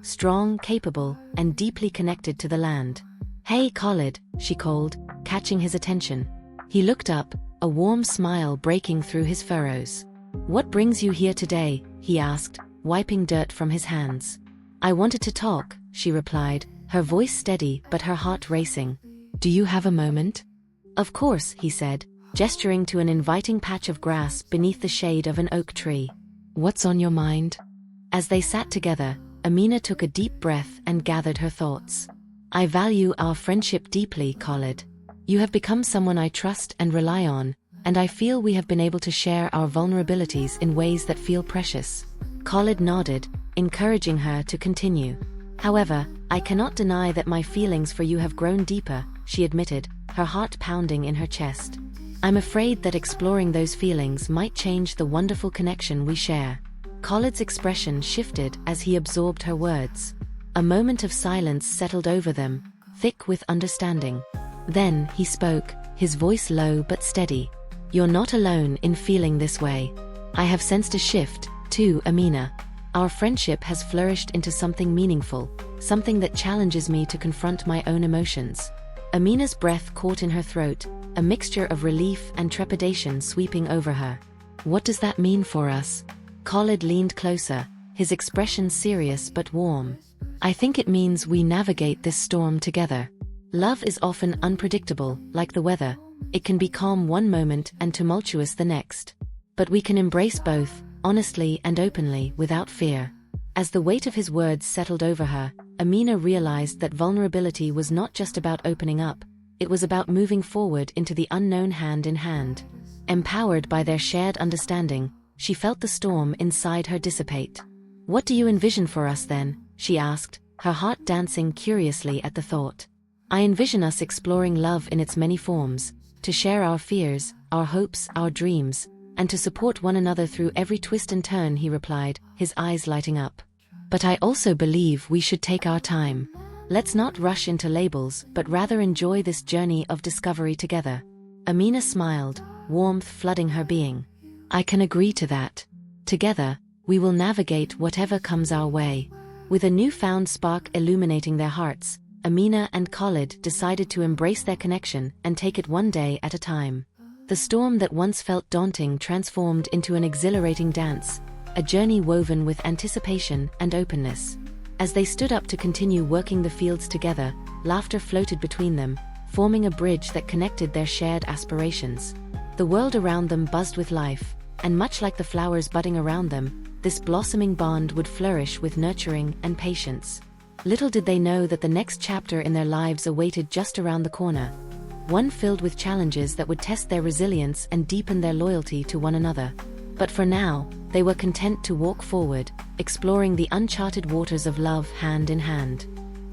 Strong, capable, and deeply connected to the land. "Hey Khalid," she called, catching his attention. He looked up, a warm smile breaking through his furrows. "What brings you here today?" he asked, wiping dirt from his hands. "I wanted to talk," she replied, her voice steady but her heart racing. "Do you have a moment?" "Of course," he said, gesturing to an inviting patch of grass beneath the shade of an oak tree. "What's on your mind?" As they sat together, Amina took a deep breath and gathered her thoughts. "I value our friendship deeply, Khalid. You have become someone I trust and rely on, and I feel we have been able to share our vulnerabilities in ways that feel precious." Khalid nodded, encouraging her to continue. "However, I cannot deny that my feelings for you have grown deeper," she admitted, her heart pounding in her chest. "I'm afraid that exploring those feelings might change the wonderful connection we share." Khalid's expression shifted as he absorbed her words. A moment of silence settled over them, thick with understanding. Then he spoke, his voice low but steady. "You're not alone in feeling this way. I have sensed a shift, too, Amina. Our friendship has flourished into something meaningful, something that challenges me to confront my own emotions." Amina's breath caught in her throat, a mixture of relief and trepidation sweeping over her. "What does that mean for us?" Khalid leaned closer, his expression serious but warm. "I think it means we navigate this storm together. Love is often unpredictable, like the weather. It can be calm one moment and tumultuous the next. But we can embrace both, honestly and openly, without fear." As the weight of his words settled over her, Amina realized that vulnerability was not just about opening up, it was about moving forward into the unknown hand in hand. Empowered by their shared understanding, she felt the storm inside her dissipate. "What do you envision for us then?" she asked, her heart dancing curiously at the thought. "I envision us exploring love in its many forms, to share our fears, our hopes, our dreams, and to support one another through every twist and turn," he replied, his eyes lighting up. "But I also believe we should take our time. Let's not rush into labels, but rather enjoy this journey of discovery together." Amina smiled, warmth flooding her being. "I can agree to that. Together, we will navigate whatever comes our way." With a newfound spark illuminating their hearts, Amina and Khalid decided to embrace their connection and take it one day at a time. The storm that once felt daunting transformed into an exhilarating dance, a journey woven with anticipation and openness. As they stood up to continue working the fields together, laughter floated between them, forming a bridge that connected their shared aspirations. The world around them buzzed with life, and much like the flowers budding around them, this blossoming bond would flourish with nurturing and patience. Little did they know that the next chapter in their lives awaited just around the corner, one filled with challenges that would test their resilience and deepen their loyalty to one another. But for now, they were content to walk forward, exploring the uncharted waters of love hand in hand.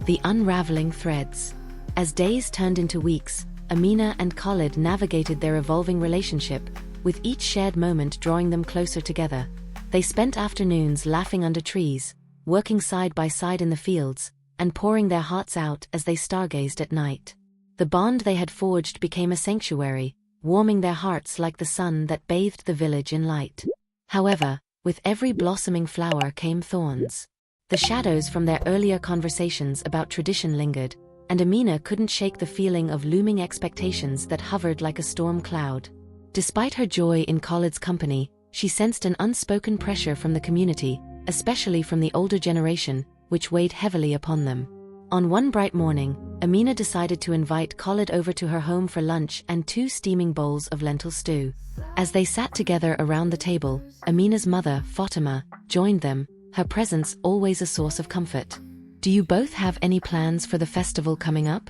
The unraveling threads. As days turned into weeks, Amina and Khalid navigated their evolving relationship, with each shared moment drawing them closer together. They spent afternoons laughing under trees, working side by side in the fields, and pouring their hearts out as they stargazed at night. The bond they had forged became a sanctuary, warming their hearts like the sun that bathed the village in light. However, with every blossoming flower came thorns. The shadows from their earlier conversations about tradition lingered, and Amina couldn't shake the feeling of looming expectations that hovered like a storm cloud. Despite her joy in Khalid's company, she sensed an unspoken pressure from the community, especially from the older generation, which weighed heavily upon them. On one bright morning, Amina decided to invite Khalid over to her home for lunch and 2 steaming bowls of lentil stew. As they sat together around the table, Amina's mother, Fatima, joined them, her presence always a source of comfort. "Do you both have any plans for the festival coming up?"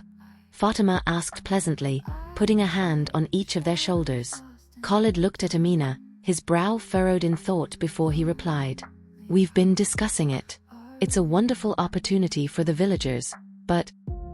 Fatima asked pleasantly, putting a hand on each of their shoulders. Khalid looked at Amina, his brow furrowed in thought before he replied. "We've been discussing it. It's a wonderful opportunity for the villagers, but..."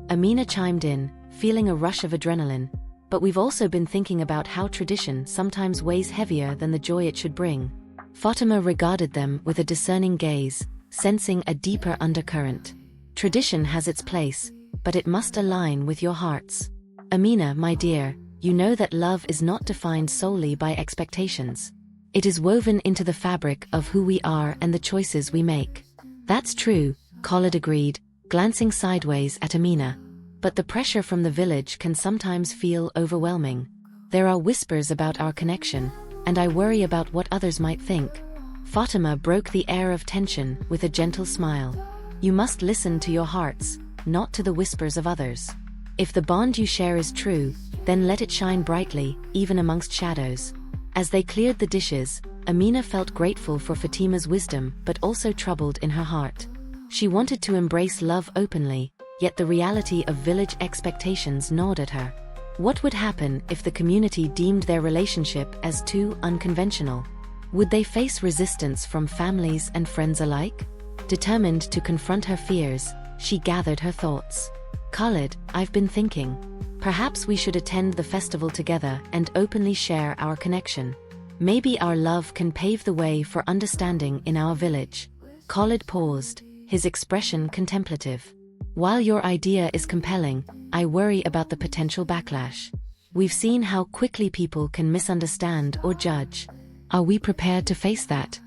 Amina chimed in, feeling a rush of adrenaline. "But we've also been thinking about how tradition sometimes weighs heavier than the joy it should bring." Fatima regarded them with a discerning gaze, sensing a deeper undercurrent. "Tradition has its place, but it must align with your hearts. Amina, my dear, you know that love is not defined solely by expectations. It is woven into the fabric of who we are and the choices we make." "That's true," Khalid agreed, glancing sideways at Amina. "But the pressure from the village can sometimes feel overwhelming. There are whispers about our connection, and I worry about what others might think." Fatima broke the air of tension with a gentle smile. "You must listen to your hearts, not to the whispers of others. If the bond you share is true, then let it shine brightly, even amongst shadows." As they cleared the dishes, Amina felt grateful for Fatima's wisdom but also troubled in her heart. She wanted to embrace love openly, yet the reality of village expectations gnawed at her. What would happen if the community deemed their relationship as too unconventional? Would they face resistance from families and friends alike? Determined to confront her fears, she gathered her thoughts. "Khalid, I've been thinking. Perhaps we should attend the festival together and openly share our connection. Maybe our love can pave the way for understanding in our village." Khalid paused, his expression contemplative. "While your idea is compelling, I worry about the potential backlash. We've seen how quickly people can misunderstand or judge. Are we prepared to face that?"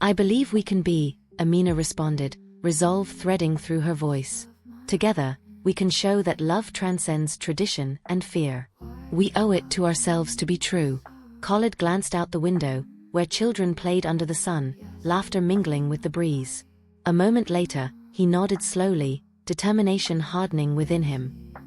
"I believe we can be," Amina responded, resolve threading through her voice. "Together, we can show that love transcends tradition and fear. We owe it to ourselves to be true." Khalid glanced out the window, where children played under the sun, laughter mingling with the breeze. A moment later, he nodded slowly, determination hardening within him.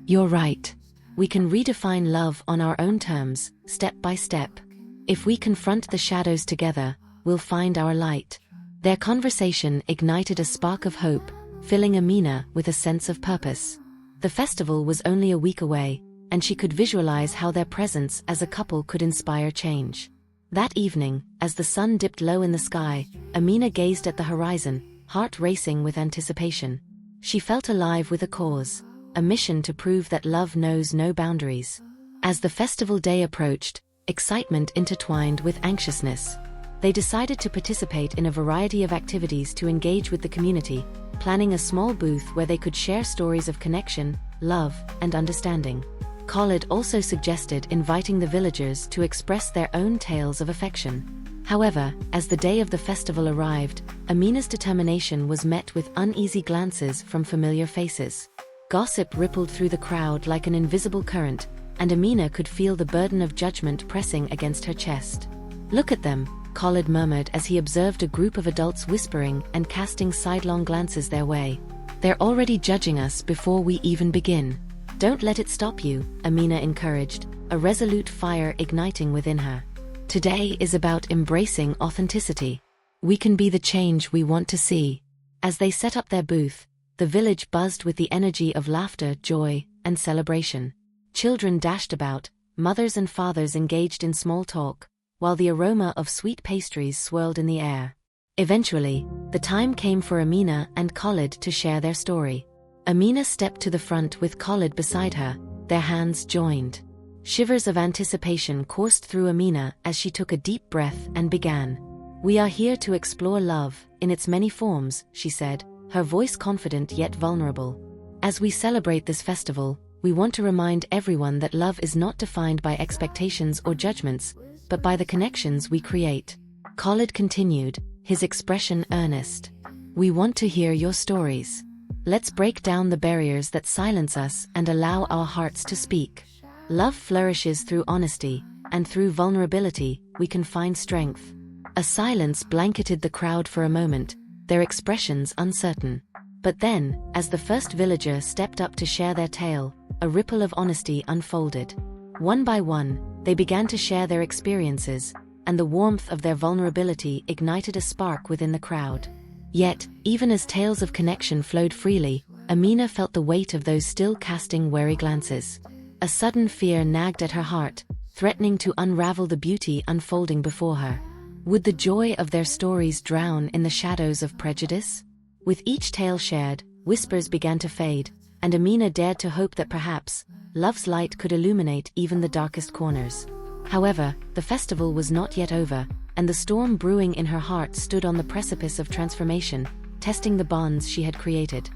"You're right. We can redefine love on our own terms, step by step. If we confront the shadows together, we'll find our light." Their conversation ignited a spark of hope, filling Amina with a sense of purpose. The festival was only a week away, and she could visualize how their presence as a couple could inspire change. That evening, as the sun dipped low in the sky, Amina gazed at the horizon, heart racing with anticipation. She felt alive with a cause, a mission to prove that love knows no boundaries. As the festival day approached, excitement intertwined with anxiousness. They decided to participate in a variety of activities to engage with the community, planning a small booth where they could share stories of connection, love, and understanding. Khalid also suggested inviting the villagers to express their own tales of affection. However, as the day of the festival arrived, Amina's determination was met with uneasy glances from familiar faces. Gossip rippled through the crowd like an invisible current, and Amina could feel the burden of judgment pressing against her chest. "Look at them," Khalid murmured as he observed a group of adults whispering and casting sidelong glances their way. "They're already judging us before we even begin." "Don't let it stop you," Amina encouraged, a resolute fire igniting within her. "Today is about embracing authenticity. We can be the change we want to see." As they set up their booth, the village buzzed with the energy of laughter, joy, and celebration. Children dashed about, mothers and fathers engaged in small talk, while the aroma of sweet pastries swirled in the air. Eventually, the time came for Amina and Khalid to share their story. Amina stepped to the front with Khalid beside her, their hands joined. Shivers of anticipation coursed through Amina as she took a deep breath and began. "We are here to explore love, in its many forms," she said, her voice confident yet vulnerable. "As we celebrate this festival, we want to remind everyone that love is not defined by expectations or judgments, but by the connections we create." Khalid continued, his expression earnest. "We want to hear your stories. Let's break down the barriers that silence us and allow our hearts to speak. Love flourishes through honesty, and through vulnerability, we can find strength." A silence blanketed the crowd for a moment, their expressions uncertain. But then, as the first villager stepped up to share their tale, a ripple of honesty unfolded. One by one, they began to share their experiences, and the warmth of their vulnerability ignited a spark within the crowd. Yet, even as tales of connection flowed freely, Amina felt the weight of those still casting wary glances. A sudden fear nagged at her heart, threatening to unravel the beauty unfolding before her. Would the joy of their stories drown in the shadows of prejudice? With each tale shared, whispers began to fade, and Amina dared to hope that perhaps, love's light could illuminate even the darkest corners. However, the festival was not yet over, and the storm brewing in her heart stood on the precipice of transformation, testing the bonds she had created.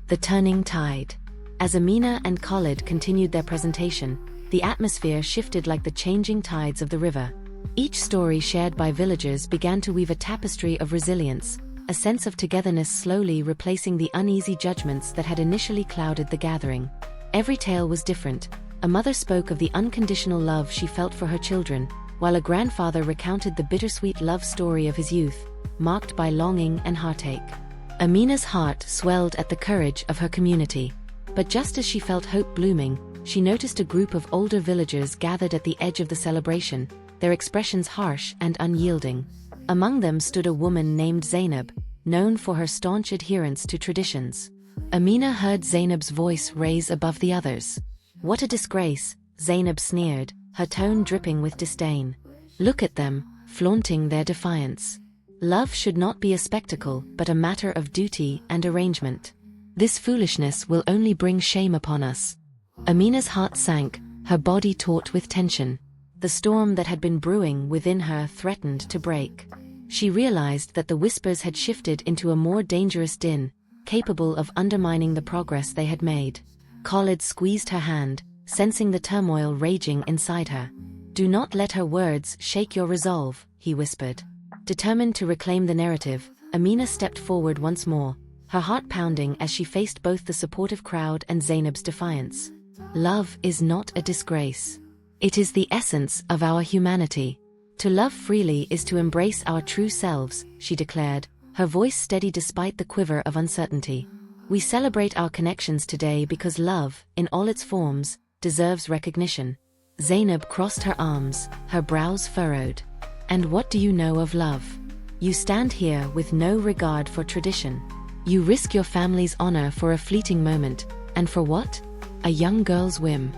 The turning tide. As Amina and Khalid continued their presentation, the atmosphere shifted like the changing tides of the river. Each story shared by villagers began to weave a tapestry of resilience, a sense of togetherness slowly replacing the uneasy judgments that had initially clouded the gathering. Every tale was different. A mother spoke of the unconditional love she felt for her children, while a grandfather recounted the bittersweet love story of his youth, marked by longing and heartache. Amina's heart swelled at the courage of her community. But just as she felt hope blooming, she noticed a group of older villagers gathered at the edge of the celebration, their expressions harsh and unyielding. Among them stood a woman named Zainab, known for her staunch adherence to traditions. Amina heard Zainab's voice raise above the others. "What a disgrace," Zainab sneered, her tone dripping with disdain. "Look at them, flaunting their defiance. Love should not be a spectacle but a matter of duty and arrangement. This foolishness will only bring shame upon us." Amina's heart sank, her body taut with tension. The storm that had been brewing within her threatened to break. She realized that the whispers had shifted into a more dangerous din, capable of undermining the progress they had made. Khalid squeezed her hand, sensing the turmoil raging inside her. "Do not let her words shake your resolve," he whispered. Determined to reclaim the narrative, Amina stepped forward once more, her heart pounding as she faced both the supportive crowd and Zainab's defiance. "Love is not a disgrace. It is the essence of our humanity. To love freely is to embrace our true selves," she declared, her voice steady despite the quiver of uncertainty. "We celebrate our connections today because love, in all its forms, deserves recognition." Zainab crossed her arms, her brows furrowed. "And what do you know of love? You stand here with no regard for tradition. You risk your family's honor for a fleeting moment, and for what? A young girl's whim."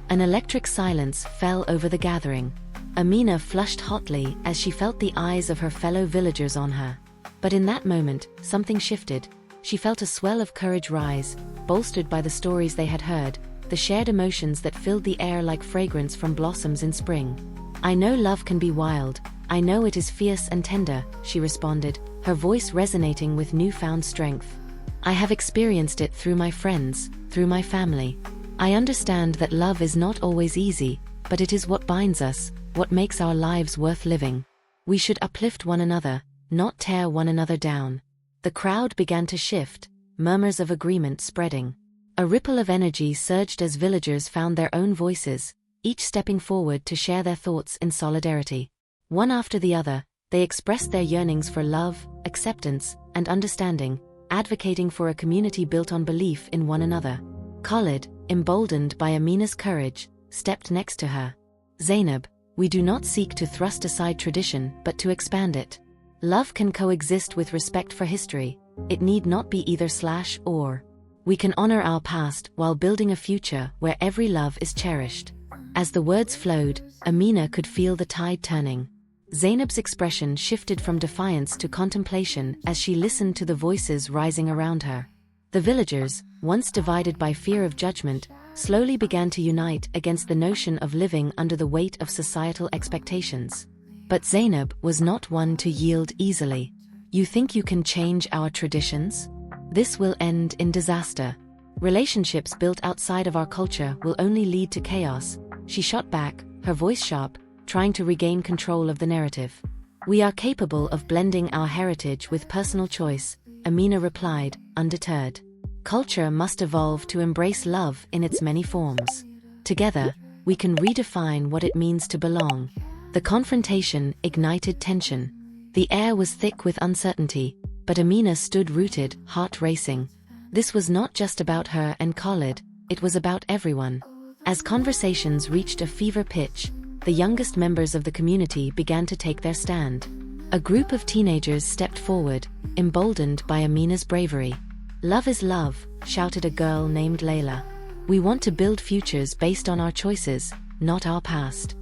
An electric silence fell over the gathering. Amina flushed hotly as she felt the eyes of her fellow villagers on her. But in that moment, something shifted. She felt a swell of courage rise, bolstered by the stories they had heard, the shared emotions that filled the air like fragrance from blossoms in spring. "I know love can be wild, I know it is fierce and tender," she responded, her voice resonating with newfound strength. "I have experienced it through my friends, through my family. I understand that love is not always easy, but it is what binds us, what makes our lives worth living. We should uplift one another, not tear one another down." The crowd began to shift, murmurs of agreement spreading. A ripple of energy surged as villagers found their own voices, each stepping forward to share their thoughts in solidarity. One after the other, they expressed their yearnings for love, acceptance, and understanding, advocating for a community built on belief in one another. Khalid, emboldened by Amina's courage, stepped next to her. "Zainab, we do not seek to thrust aside tradition but to expand it. Love can coexist with respect for history. It need not be either/or. We can honor our past while building a future where every love is cherished." As the words flowed, Amina could feel the tide turning. Zainab's expression shifted from defiance to contemplation as she listened to the voices rising around her. The villagers, once divided by fear of judgment, slowly began to unite against the notion of living under the weight of societal expectations. But Zainab was not one to yield easily. "You think you can change our traditions? This will end in disaster. Relationships built outside of our culture will only lead to chaos," she shot back, her voice sharp, trying to regain control of the narrative. "We are capable of blending our heritage with personal choice," Amina replied, undeterred. "Culture must evolve to embrace love in its many forms. Together, we can redefine what it means to belong." The confrontation ignited tension. The air was thick with uncertainty, but Amina stood rooted, heart racing. This was not just about her and Khalid, it was about everyone. As conversations reached a fever pitch, the youngest members of the community began to take their stand. A group of teenagers stepped forward, emboldened by Amina's bravery. "Love is love," shouted a girl named Layla. "We want to build futures based on our choices, not our past."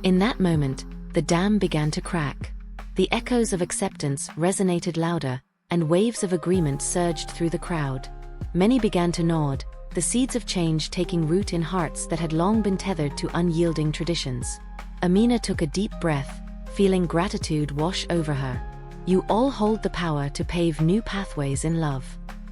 In that moment, the dam began to crack. The echoes of acceptance resonated louder, and waves of agreement surged through the crowd. Many began to nod, the seeds of change taking root in hearts that had long been tethered to unyielding traditions. Amina took a deep breath, feeling gratitude wash over her. "You all hold the power to pave new pathways in love.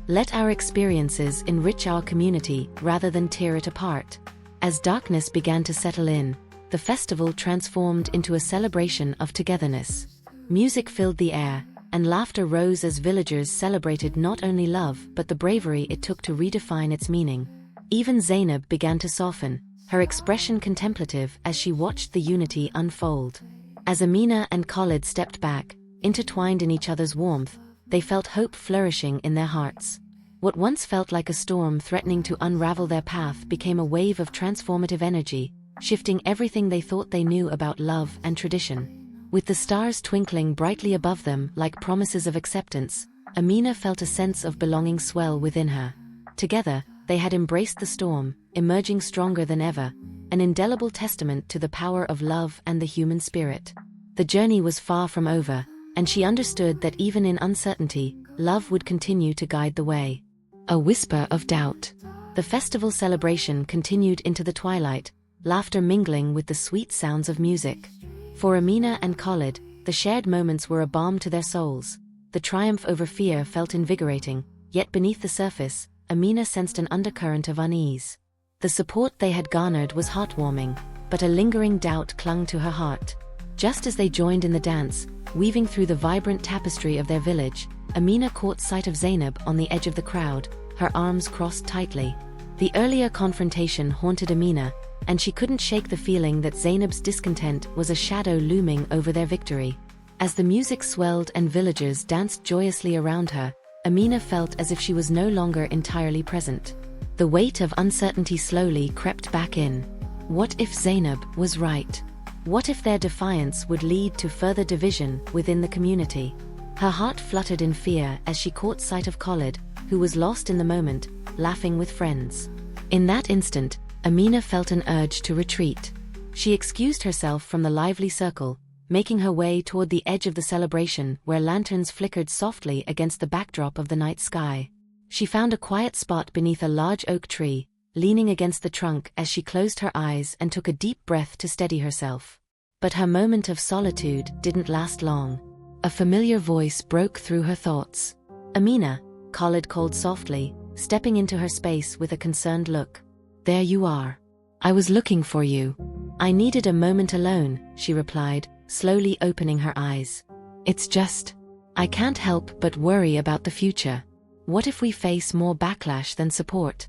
Let our experiences enrich our community rather than tear it apart." As darkness began to settle in, the festival transformed into a celebration of togetherness. Music filled the air, and laughter rose as villagers celebrated not only love but the bravery it took to redefine its meaning. Even Zainab began to soften, her expression contemplative as she watched the unity unfold. As Amina and Khalid stepped back, intertwined in each other's warmth, they felt hope flourishing in their hearts. What once felt like a storm threatening to unravel their path became a wave of transformative energy, shifting everything they thought they knew about love and tradition. With the stars twinkling brightly above them like promises of acceptance, Amina felt a sense of belonging swell within her. Together, they had embraced the storm, emerging stronger than ever, an indelible testament to the power of love and the human spirit. The journey was far from over, and she understood that even in uncertainty, love would continue to guide the way. A whisper of doubt. The festival celebration continued into the twilight, laughter mingling with the sweet sounds of music. For Amina and Khalid, the shared moments were a balm to their souls. The triumph over fear felt invigorating, yet beneath the surface, Amina sensed an undercurrent of unease. The support they had garnered was heartwarming, but a lingering doubt clung to her heart. Just as they joined in the dance, weaving through the vibrant tapestry of their village, Amina caught sight of Zainab on the edge of the crowd, her arms crossed tightly. The earlier confrontation haunted Amina, and she couldn't shake the feeling that Zainab's discontent was a shadow looming over their victory. As the music swelled and villagers danced joyously around her, Amina felt as if she was no longer entirely present. The weight of uncertainty slowly crept back in. What if Zainab was right? What if their defiance would lead to further division within the community? Her heart fluttered in fear as she caught sight of Khalid, who was lost in the moment, laughing with friends. In that instant, Amina felt an urge to retreat. She excused herself from the lively circle, making her way toward the edge of the celebration where lanterns flickered softly against the backdrop of the night sky. She found a quiet spot beneath a large oak tree, leaning against the trunk as she closed her eyes and took a deep breath to steady herself. But her moment of solitude didn't last long. A familiar voice broke through her thoughts. "Amina," Khalid called softly, stepping into her space with a concerned look. "There you are. I was looking for you." "I needed a moment alone," she replied, slowly opening her eyes. "It's just, I can't help but worry about the future. What if we face more backlash than support?"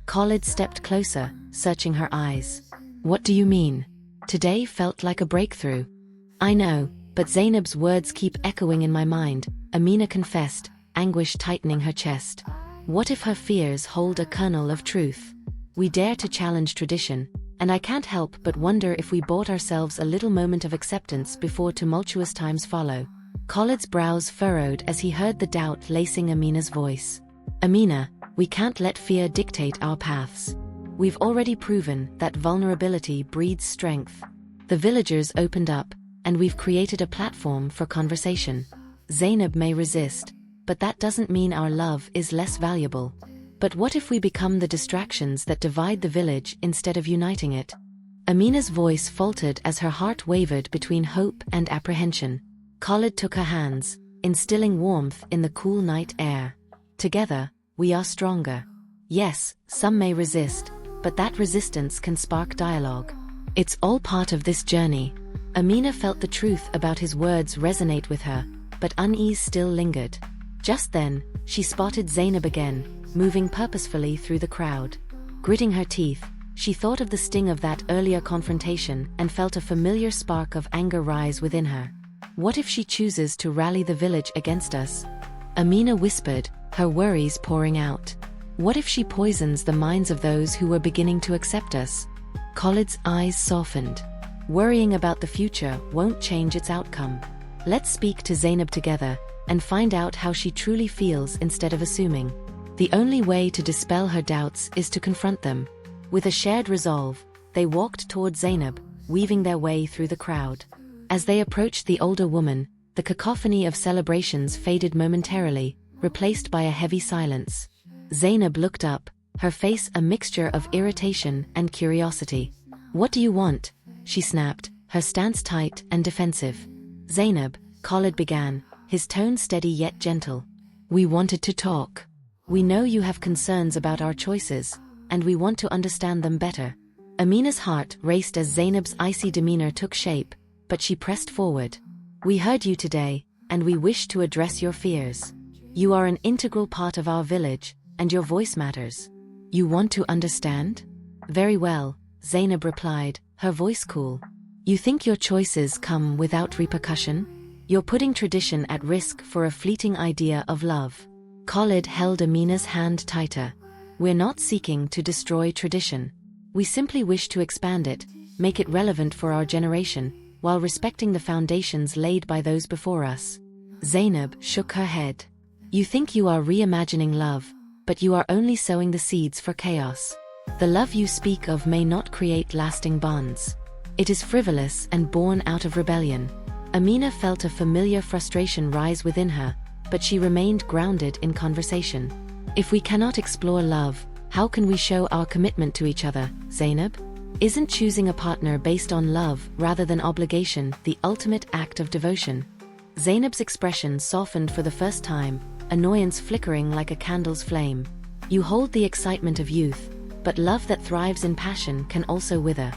Khalid stepped closer, searching her eyes. "What do you mean?" Today felt like a breakthrough. "I know, but Zainab's words keep echoing in my mind," Amina confessed, anguish tightening her chest. "What if her fears hold a kernel of truth? We dare to challenge tradition, and I can't help but wonder if we bought ourselves a little moment of acceptance before tumultuous times follow." Khalid's brows furrowed as he heard the doubt lacing Amina's voice. "Amina, we can't let fear dictate our paths. We've already proven that vulnerability breeds strength. The villagers opened up, and we've created a platform for conversation. Zainab may resist, but that doesn't mean our love is less valuable. But what if we become the distractions that divide the village instead of uniting it?" Amina's voice faltered as her heart wavered between hope and apprehension. Khalid took her hands, instilling warmth in the cool night air. Together, we are stronger. Yes, some may resist, but that resistance can spark dialogue. It's all part of this journey. Amina felt the truth about his words resonate with her, but unease still lingered. Just then, she spotted Zainab again, moving purposefully through the crowd. Gritting her teeth, she thought of the sting of that earlier confrontation and felt a familiar spark of anger rise within her. What if she chooses to rally the village against us? Amina whispered, her worries pouring out. What if she poisons the minds of those who were beginning to accept us? Khalid's eyes softened. Worrying about the future won't change its outcome. Let's speak to Zainab together and find out how she truly feels instead of assuming. The only way to dispel her doubts is to confront them. With a shared resolve, they walked toward Zainab, weaving their way through the crowd. As they approached the older woman, the cacophony of celebrations faded momentarily, replaced by a heavy silence. Zainab looked up, her face a mixture of irritation and curiosity. "What do you want?" she snapped, her stance tight and defensive. "Zainab," Khalid began, his tone steady yet gentle. "We wanted to talk. We know you have concerns about our choices, and we want to understand them better." Amina's heart raced as Zainab's icy demeanor took shape, but she pressed forward. "We heard you today, and we wish to address your fears. You are an integral part of our village, and your voice matters. You want to understand?" "Very well," Zainab replied, her voice cool. "You think your choices come without repercussion? You're putting tradition at risk for a fleeting idea of love." Khalid held Amina's hand tighter. "We're not seeking to destroy tradition. We simply wish to expand it, make it relevant for our generation, while respecting the foundations laid by those before us." Zainab shook her head. "You think you are reimagining love, but you are only sowing the seeds for chaos. The love you speak of may not create lasting bonds. It is frivolous and born out of rebellion." Amina felt a familiar frustration rise within her, but she remained grounded in conversation. "If we cannot explore love, how can we show our commitment to each other, Zainab? Isn't choosing a partner based on love rather than obligation the ultimate act of devotion?" Zainab's expression softened for the first time, annoyance flickering like a candle's flame. "You hold the excitement of youth, but love that thrives in passion can also wither.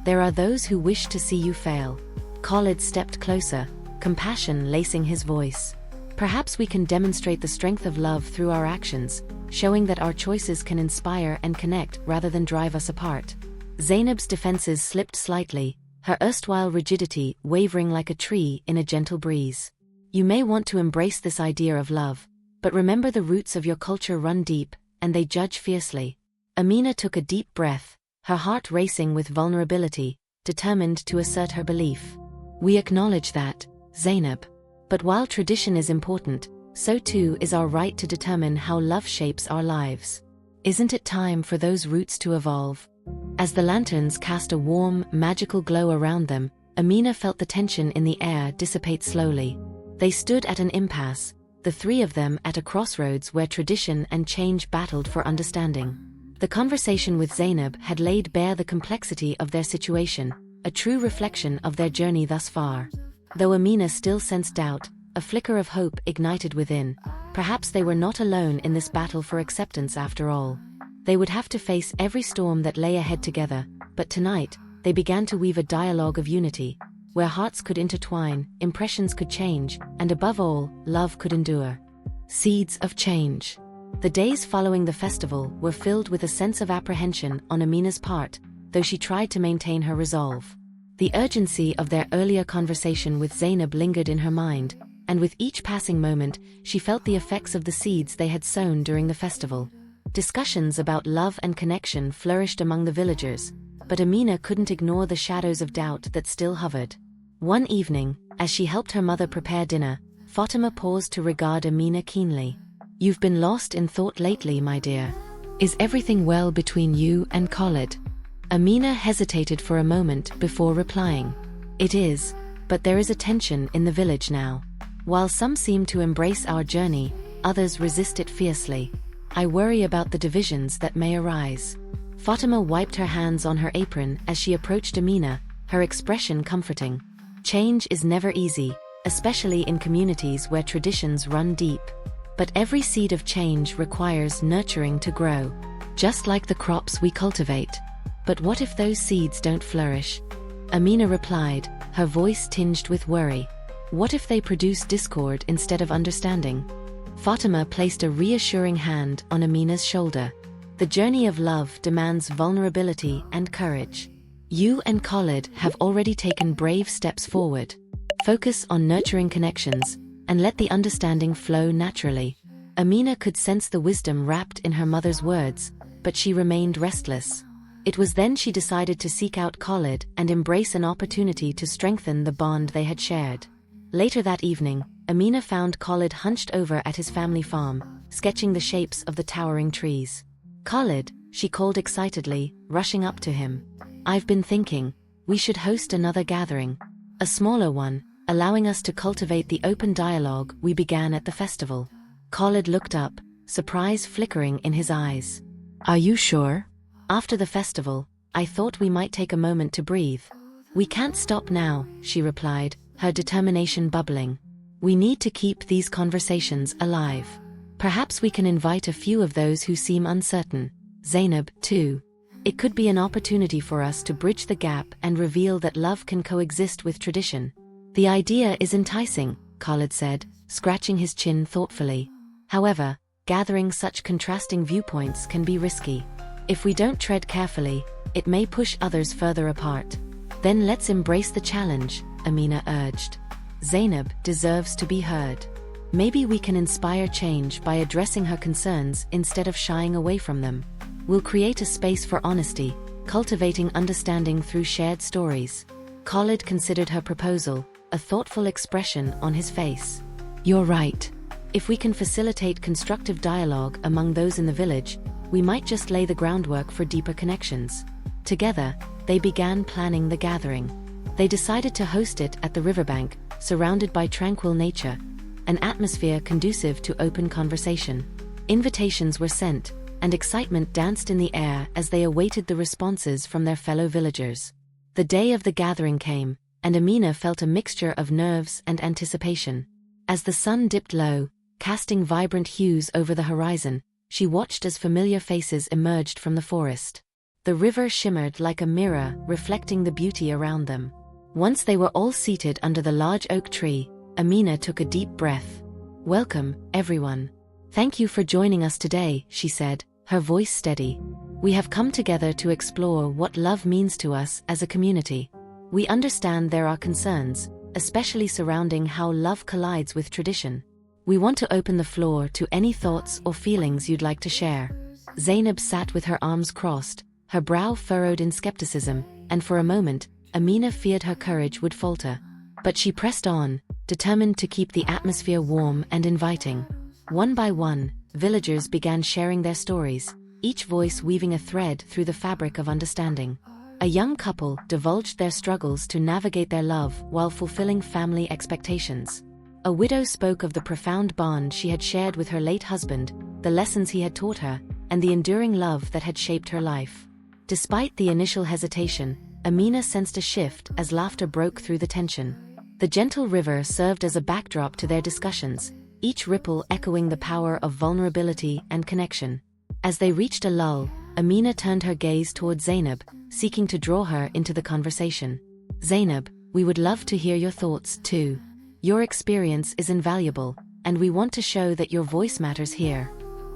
There are those who wish to see you fail." Khalid stepped closer, compassion lacing his voice. "Perhaps we can demonstrate the strength of love through our actions, showing that our choices can inspire and connect rather than drive us apart." Zainab's defenses slipped slightly, her erstwhile rigidity wavering like a tree in a gentle breeze. "You may want to embrace this idea of love, but remember the roots of your culture run deep, and they judge fiercely." Amina took a deep breath, her heart racing with vulnerability, determined to assert her belief. "We acknowledge that, Zainab. But while tradition is important, so too is our right to determine how love shapes our lives. Isn't it time for those roots to evolve?" As the lanterns cast a warm, magical glow around them, Amina felt the tension in the air dissipate slowly. They stood at an impasse, the three of them at a crossroads where tradition and change battled for understanding. The conversation with Zainab had laid bare the complexity of their situation, a true reflection of their journey thus far. Though Amina still sensed doubt, a flicker of hope ignited within. Perhaps they were not alone in this battle for acceptance after all. They would have to face every storm that lay ahead together, but tonight, they began to weave a dialogue of unity, where hearts could intertwine, impressions could change, and above all, love could endure. Seeds of change. The days following the festival were filled with a sense of apprehension on Amina's part, though she tried to maintain her resolve. The urgency of their earlier conversation with Zainab lingered in her mind, and with each passing moment, she felt the effects of the seeds they had sown during the festival. Discussions about love and connection flourished among the villagers, but Amina couldn't ignore the shadows of doubt that still hovered. One evening, as she helped her mother prepare dinner, Fatima paused to regard Amina keenly. "You've been lost in thought lately, my dear. Is everything well between you and Khalid?" Amina hesitated for a moment before replying. "It is, but there is a tension in the village now. While some seem to embrace our journey, others resist it fiercely. I worry about the divisions that may arise." Fatima wiped her hands on her apron as she approached Amina, her expression comforting. Change is never easy, especially in communities where traditions run deep. But every seed of change requires nurturing to grow, just like the crops we cultivate. But what if those seeds don't flourish? Amina replied, her voice tinged with worry. What if they produce discord instead of understanding? Fatima placed a reassuring hand on Amina's shoulder. The journey of love demands vulnerability and courage. You and Khalid have already taken brave steps forward. Focus on nurturing connections, and let the understanding flow naturally. Amina could sense the wisdom wrapped in her mother's words, but she remained restless. It was then she decided to seek out Khalid and embrace an opportunity to strengthen the bond they had shared. Later that evening, Amina found Khalid hunched over at his family farm, sketching the shapes of the towering trees. Khalid, she called excitedly, rushing up to him. I've been thinking, we should host another gathering. A smaller one, allowing us to cultivate the open dialogue we began at the festival. Khalid looked up, surprise flickering in his eyes. Are you sure? After the festival, I thought we might take a moment to breathe. We can't stop now, she replied, her determination bubbling. We need to keep these conversations alive. Perhaps we can invite a few of those who seem uncertain. Zainab, too. It could be an opportunity for us to bridge the gap and reveal that love can coexist with tradition. The idea is enticing, Khalid said, scratching his chin thoughtfully. However, gathering such contrasting viewpoints can be risky. If we don't tread carefully, it may push others further apart. Then let's embrace the challenge, Amina urged. Zainab deserves to be heard. Maybe we can inspire change by addressing her concerns instead of shying away from them. We'll create a space for honesty, cultivating understanding through shared stories. Khalid considered her proposal, a thoughtful expression on his face. You're right. If we can facilitate constructive dialogue among those in the village, we might just lay the groundwork for deeper connections. Together, they began planning the gathering. They decided to host it at the riverbank, surrounded by tranquil nature, an atmosphere conducive to open conversation. Invitations were sent, and excitement danced in the air as they awaited the responses from their fellow villagers. The day of the gathering came, and Amina felt a mixture of nerves and anticipation. As the sun dipped low, casting vibrant hues over the horizon, she watched as familiar faces emerged from the forest. The river shimmered like a mirror, reflecting the beauty around them. Once they were all seated under the large oak tree, Amina took a deep breath. Welcome, everyone. Thank you for joining us today, she said, her voice steady. We have come together to explore what love means to us as a community. We understand there are concerns, especially surrounding how love collides with tradition. We want to open the floor to any thoughts or feelings you'd like to share. Zainab sat with her arms crossed, her brow furrowed in skepticism, and for a moment, Amina feared her courage would falter. But she pressed on, determined to keep the atmosphere warm and inviting. One by one, villagers began sharing their stories, each voice weaving a thread through the fabric of understanding. A young couple divulged their struggles to navigate their love while fulfilling family expectations. A widow spoke of the profound bond she had shared with her late husband, the lessons he had taught her, and the enduring love that had shaped her life. Despite the initial hesitation, Amina sensed a shift as laughter broke through the tension. The gentle river served as a backdrop to their discussions, each ripple echoing the power of vulnerability and connection. As they reached a lull, Amina turned her gaze toward Zainab, seeking to draw her into the conversation. Zainab, we would love to hear your thoughts, too. Your experience is invaluable, and we want to show that your voice matters here.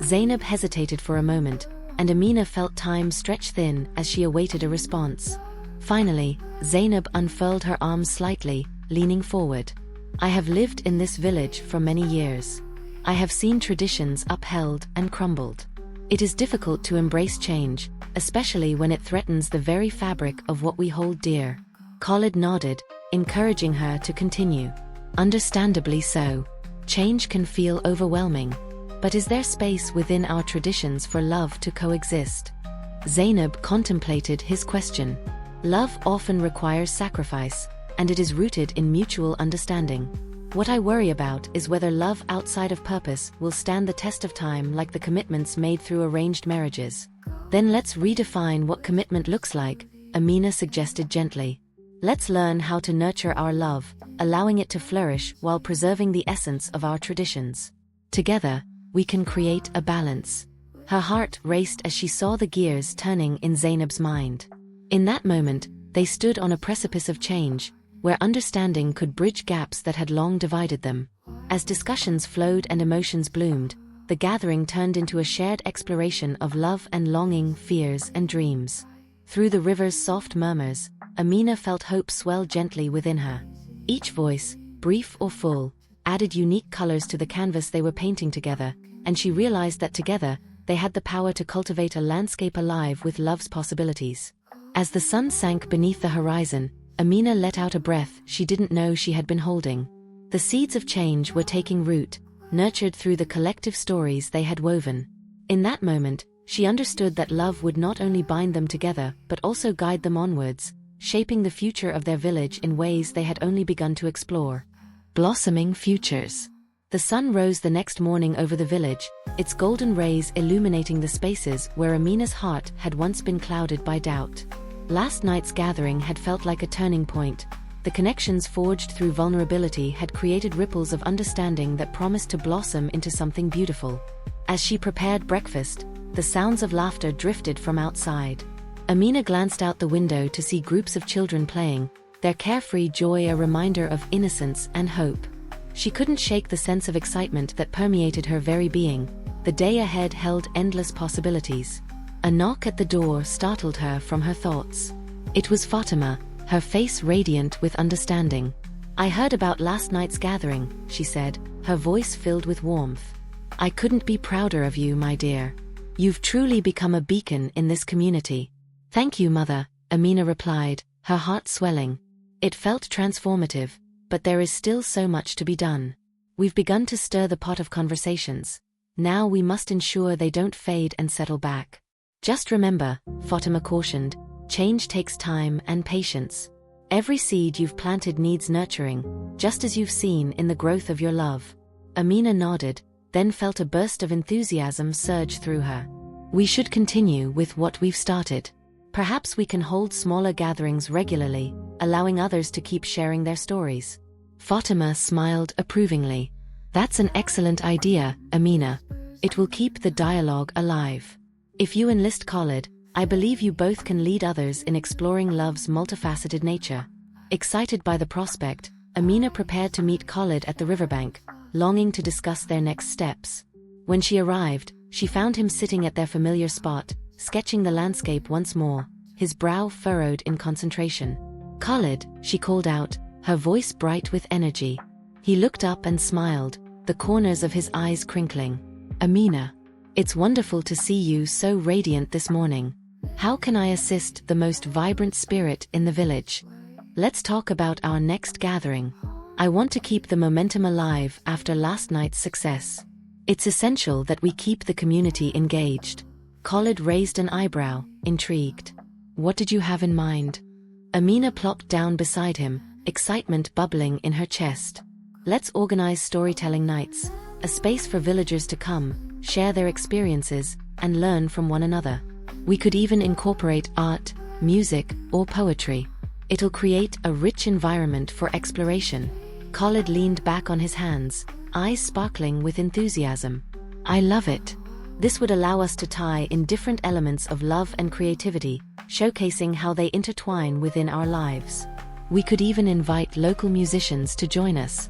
Zainab hesitated for a moment, and Amina felt time stretch thin as she awaited a response. Finally, Zainab unfurled her arms slightly, leaning forward. I have lived in this village for many years. I have seen traditions upheld and crumbled. It is difficult to embrace change, especially when it threatens the very fabric of what we hold dear. Khalid nodded, encouraging her to continue. Understandably so. Change can feel overwhelming. But is there space within our traditions for love to coexist? Zainab contemplated his question. Love often requires sacrifice, and it is rooted in mutual understanding. What I worry about is whether love outside of purpose will stand the test of time like the commitments made through arranged marriages. Then let's redefine what commitment looks like, Amina suggested gently. Let's learn how to nurture our love, allowing it to flourish while preserving the essence of our traditions. Together, we can create a balance. Her heart raced as she saw the gears turning in Zainab's mind. In that moment, they stood on a precipice of change, where understanding could bridge gaps that had long divided them. As discussions flowed and emotions bloomed, the gathering turned into a shared exploration of love and longing, fears and dreams. Through the river's soft murmurs, Amina felt hope swell gently within her. Each voice, brief or full, added unique colors to the canvas they were painting together, and she realized that together, they had the power to cultivate a landscape alive with love's possibilities. As the sun sank beneath the horizon, Amina let out a breath she didn't know she had been holding. The seeds of change were taking root, nurtured through the collective stories they had woven. In that moment, she understood that love would not only bind them together but also guide them onwards, shaping the future of their village in ways they had only begun to explore. Blossoming futures. The sun rose the next morning over the village, its golden rays illuminating the spaces where Amina's heart had once been clouded by doubt. Last night's gathering had felt like a turning point. The connections forged through vulnerability had created ripples of understanding that promised to blossom into something beautiful. As she prepared breakfast, the sounds of laughter drifted from outside. Amina glanced out the window to see groups of children playing, their carefree joy a reminder of innocence and hope. She couldn't shake the sense of excitement that permeated her very being. The day ahead held endless possibilities. A knock at the door startled her from her thoughts. It was Fatima, her face radiant with understanding. "I heard about last night's gathering," she said, her voice filled with warmth. "I couldn't be prouder of you, my dear. You've truly become a beacon in this community." "Thank you, Mother," Amina replied, her heart swelling. It felt transformative, but there is still so much to be done. We've begun to stir the pot of conversations. Now we must ensure they don't fade and settle back. "Just remember," Fatima cautioned, "change takes time and patience. Every seed you've planted needs nurturing, just as you've seen in the growth of your love." Amina nodded, then felt a burst of enthusiasm surge through her. "We should continue with what we've started. Perhaps we can hold smaller gatherings regularly, allowing others to keep sharing their stories." Fatima smiled approvingly. "That's an excellent idea, Amina. It will keep the dialogue alive. If you enlist Khalid, I believe you both can lead others in exploring love's multifaceted nature." Excited by the prospect, Amina prepared to meet Khalid at the riverbank, longing to discuss their next steps. When she arrived, she found him sitting at their familiar spot, sketching the landscape once more, his brow furrowed in concentration. "Khalid," she called out, her voice bright with energy. He looked up and smiled, the corners of his eyes crinkling. "Amina, it's wonderful to see you so radiant this morning. How can I assist the most vibrant spirit in the village? Let's talk about our next gathering. I want to keep the momentum alive after last night's success. It's essential that we keep the community engaged." Khalid raised an eyebrow, intrigued. "What did you have in mind?" Amina plopped down beside him, excitement bubbling in her chest. "Let's organize storytelling nights, a space for villagers to come, share their experiences, and learn from one another. We could even incorporate art, music, or poetry. It'll create a rich environment for exploration." Khalid leaned back on his hands, eyes sparkling with enthusiasm. "I love it. This would allow us to tie in different elements of love and creativity, showcasing how they intertwine within our lives. We could even invite local musicians to join us."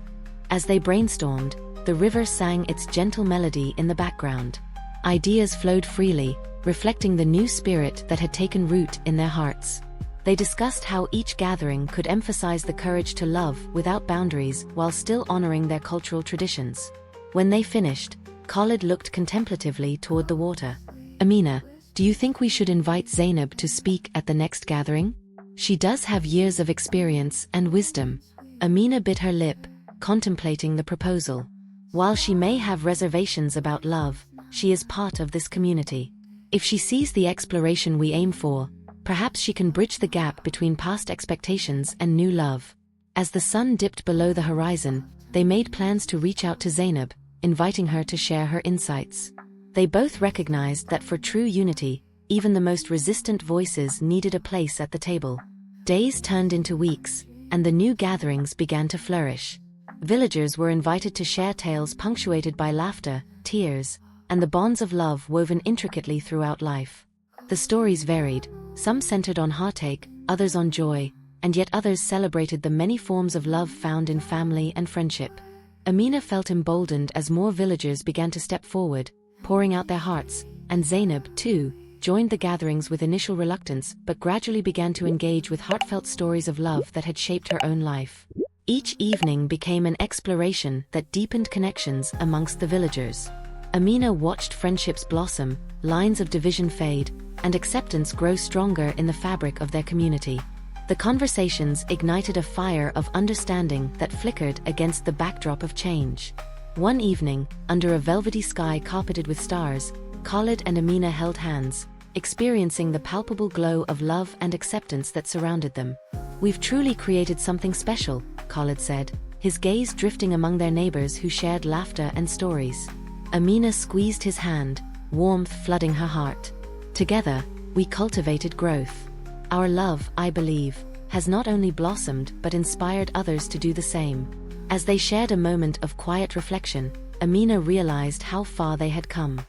As they brainstormed, the river sang its gentle melody in the background. Ideas flowed freely, reflecting the new spirit that had taken root in their hearts. They discussed how each gathering could emphasize the courage to love without boundaries while still honoring their cultural traditions. When they finished, Khalid looked contemplatively toward the water. "Amina, do you think we should invite Zainab to speak at the next gathering? She does have years of experience and wisdom." Amina bit her lip, contemplating the proposal. While she may have reservations about love, she is part of this community. If she sees the exploration we aim for, perhaps she can bridge the gap between past expectations and new love. As the sun dipped below the horizon, they made plans to reach out to Zainab, inviting her to share her insights. They both recognized that for true unity, even the most resistant voices needed a place at the table. Days turned into weeks, and the new gatherings began to flourish. Villagers were invited to share tales punctuated by laughter, tears, and the bonds of love woven intricately throughout life. The stories varied, some centered on heartache, others on joy, and yet others celebrated the many forms of love found in family and friendship. Amina felt emboldened as more villagers began to step forward, pouring out their hearts, and Zainab, too, joined the gatherings with initial reluctance but gradually began to engage with heartfelt stories of love that had shaped her own life. Each evening became an exploration that deepened connections amongst the villagers. Amina watched friendships blossom, lines of division fade, and acceptance grow stronger in the fabric of their community. The conversations ignited a fire of understanding that flickered against the backdrop of change. One evening, under a velvety sky carpeted with stars, Khalid and Amina held hands, experiencing the palpable glow of love and acceptance that surrounded them. "We've truly created something special," Khalid said, his gaze drifting among their neighbors who shared laughter and stories. Amina squeezed his hand, warmth flooding her heart. "Together, we cultivated growth. Our love, I believe, has not only blossomed but inspired others to do the same." As they shared a moment of quiet reflection, Amina realized how far they had come.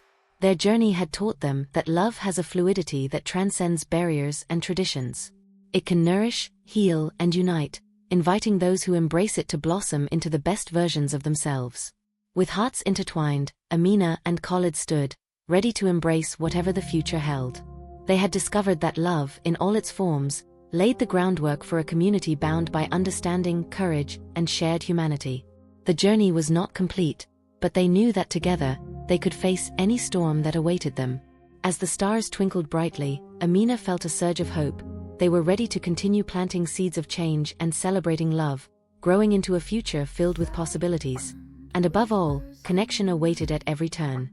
Their journey had taught them that love has a fluidity that transcends barriers and traditions. It can nourish, heal, and unite, inviting those who embrace it to blossom into the best versions of themselves. With hearts intertwined, Amina and Khalid stood, ready to embrace whatever the future held. They had discovered that love, in all its forms, laid the groundwork for a community bound by understanding, courage, and shared humanity. The journey was not complete, but they knew that together, they could face any storm that awaited them. As the stars twinkled brightly, Amina felt a surge of hope. They were ready to continue planting seeds of change and celebrating love, growing into a future filled with possibilities. And above all, connection awaited at every turn.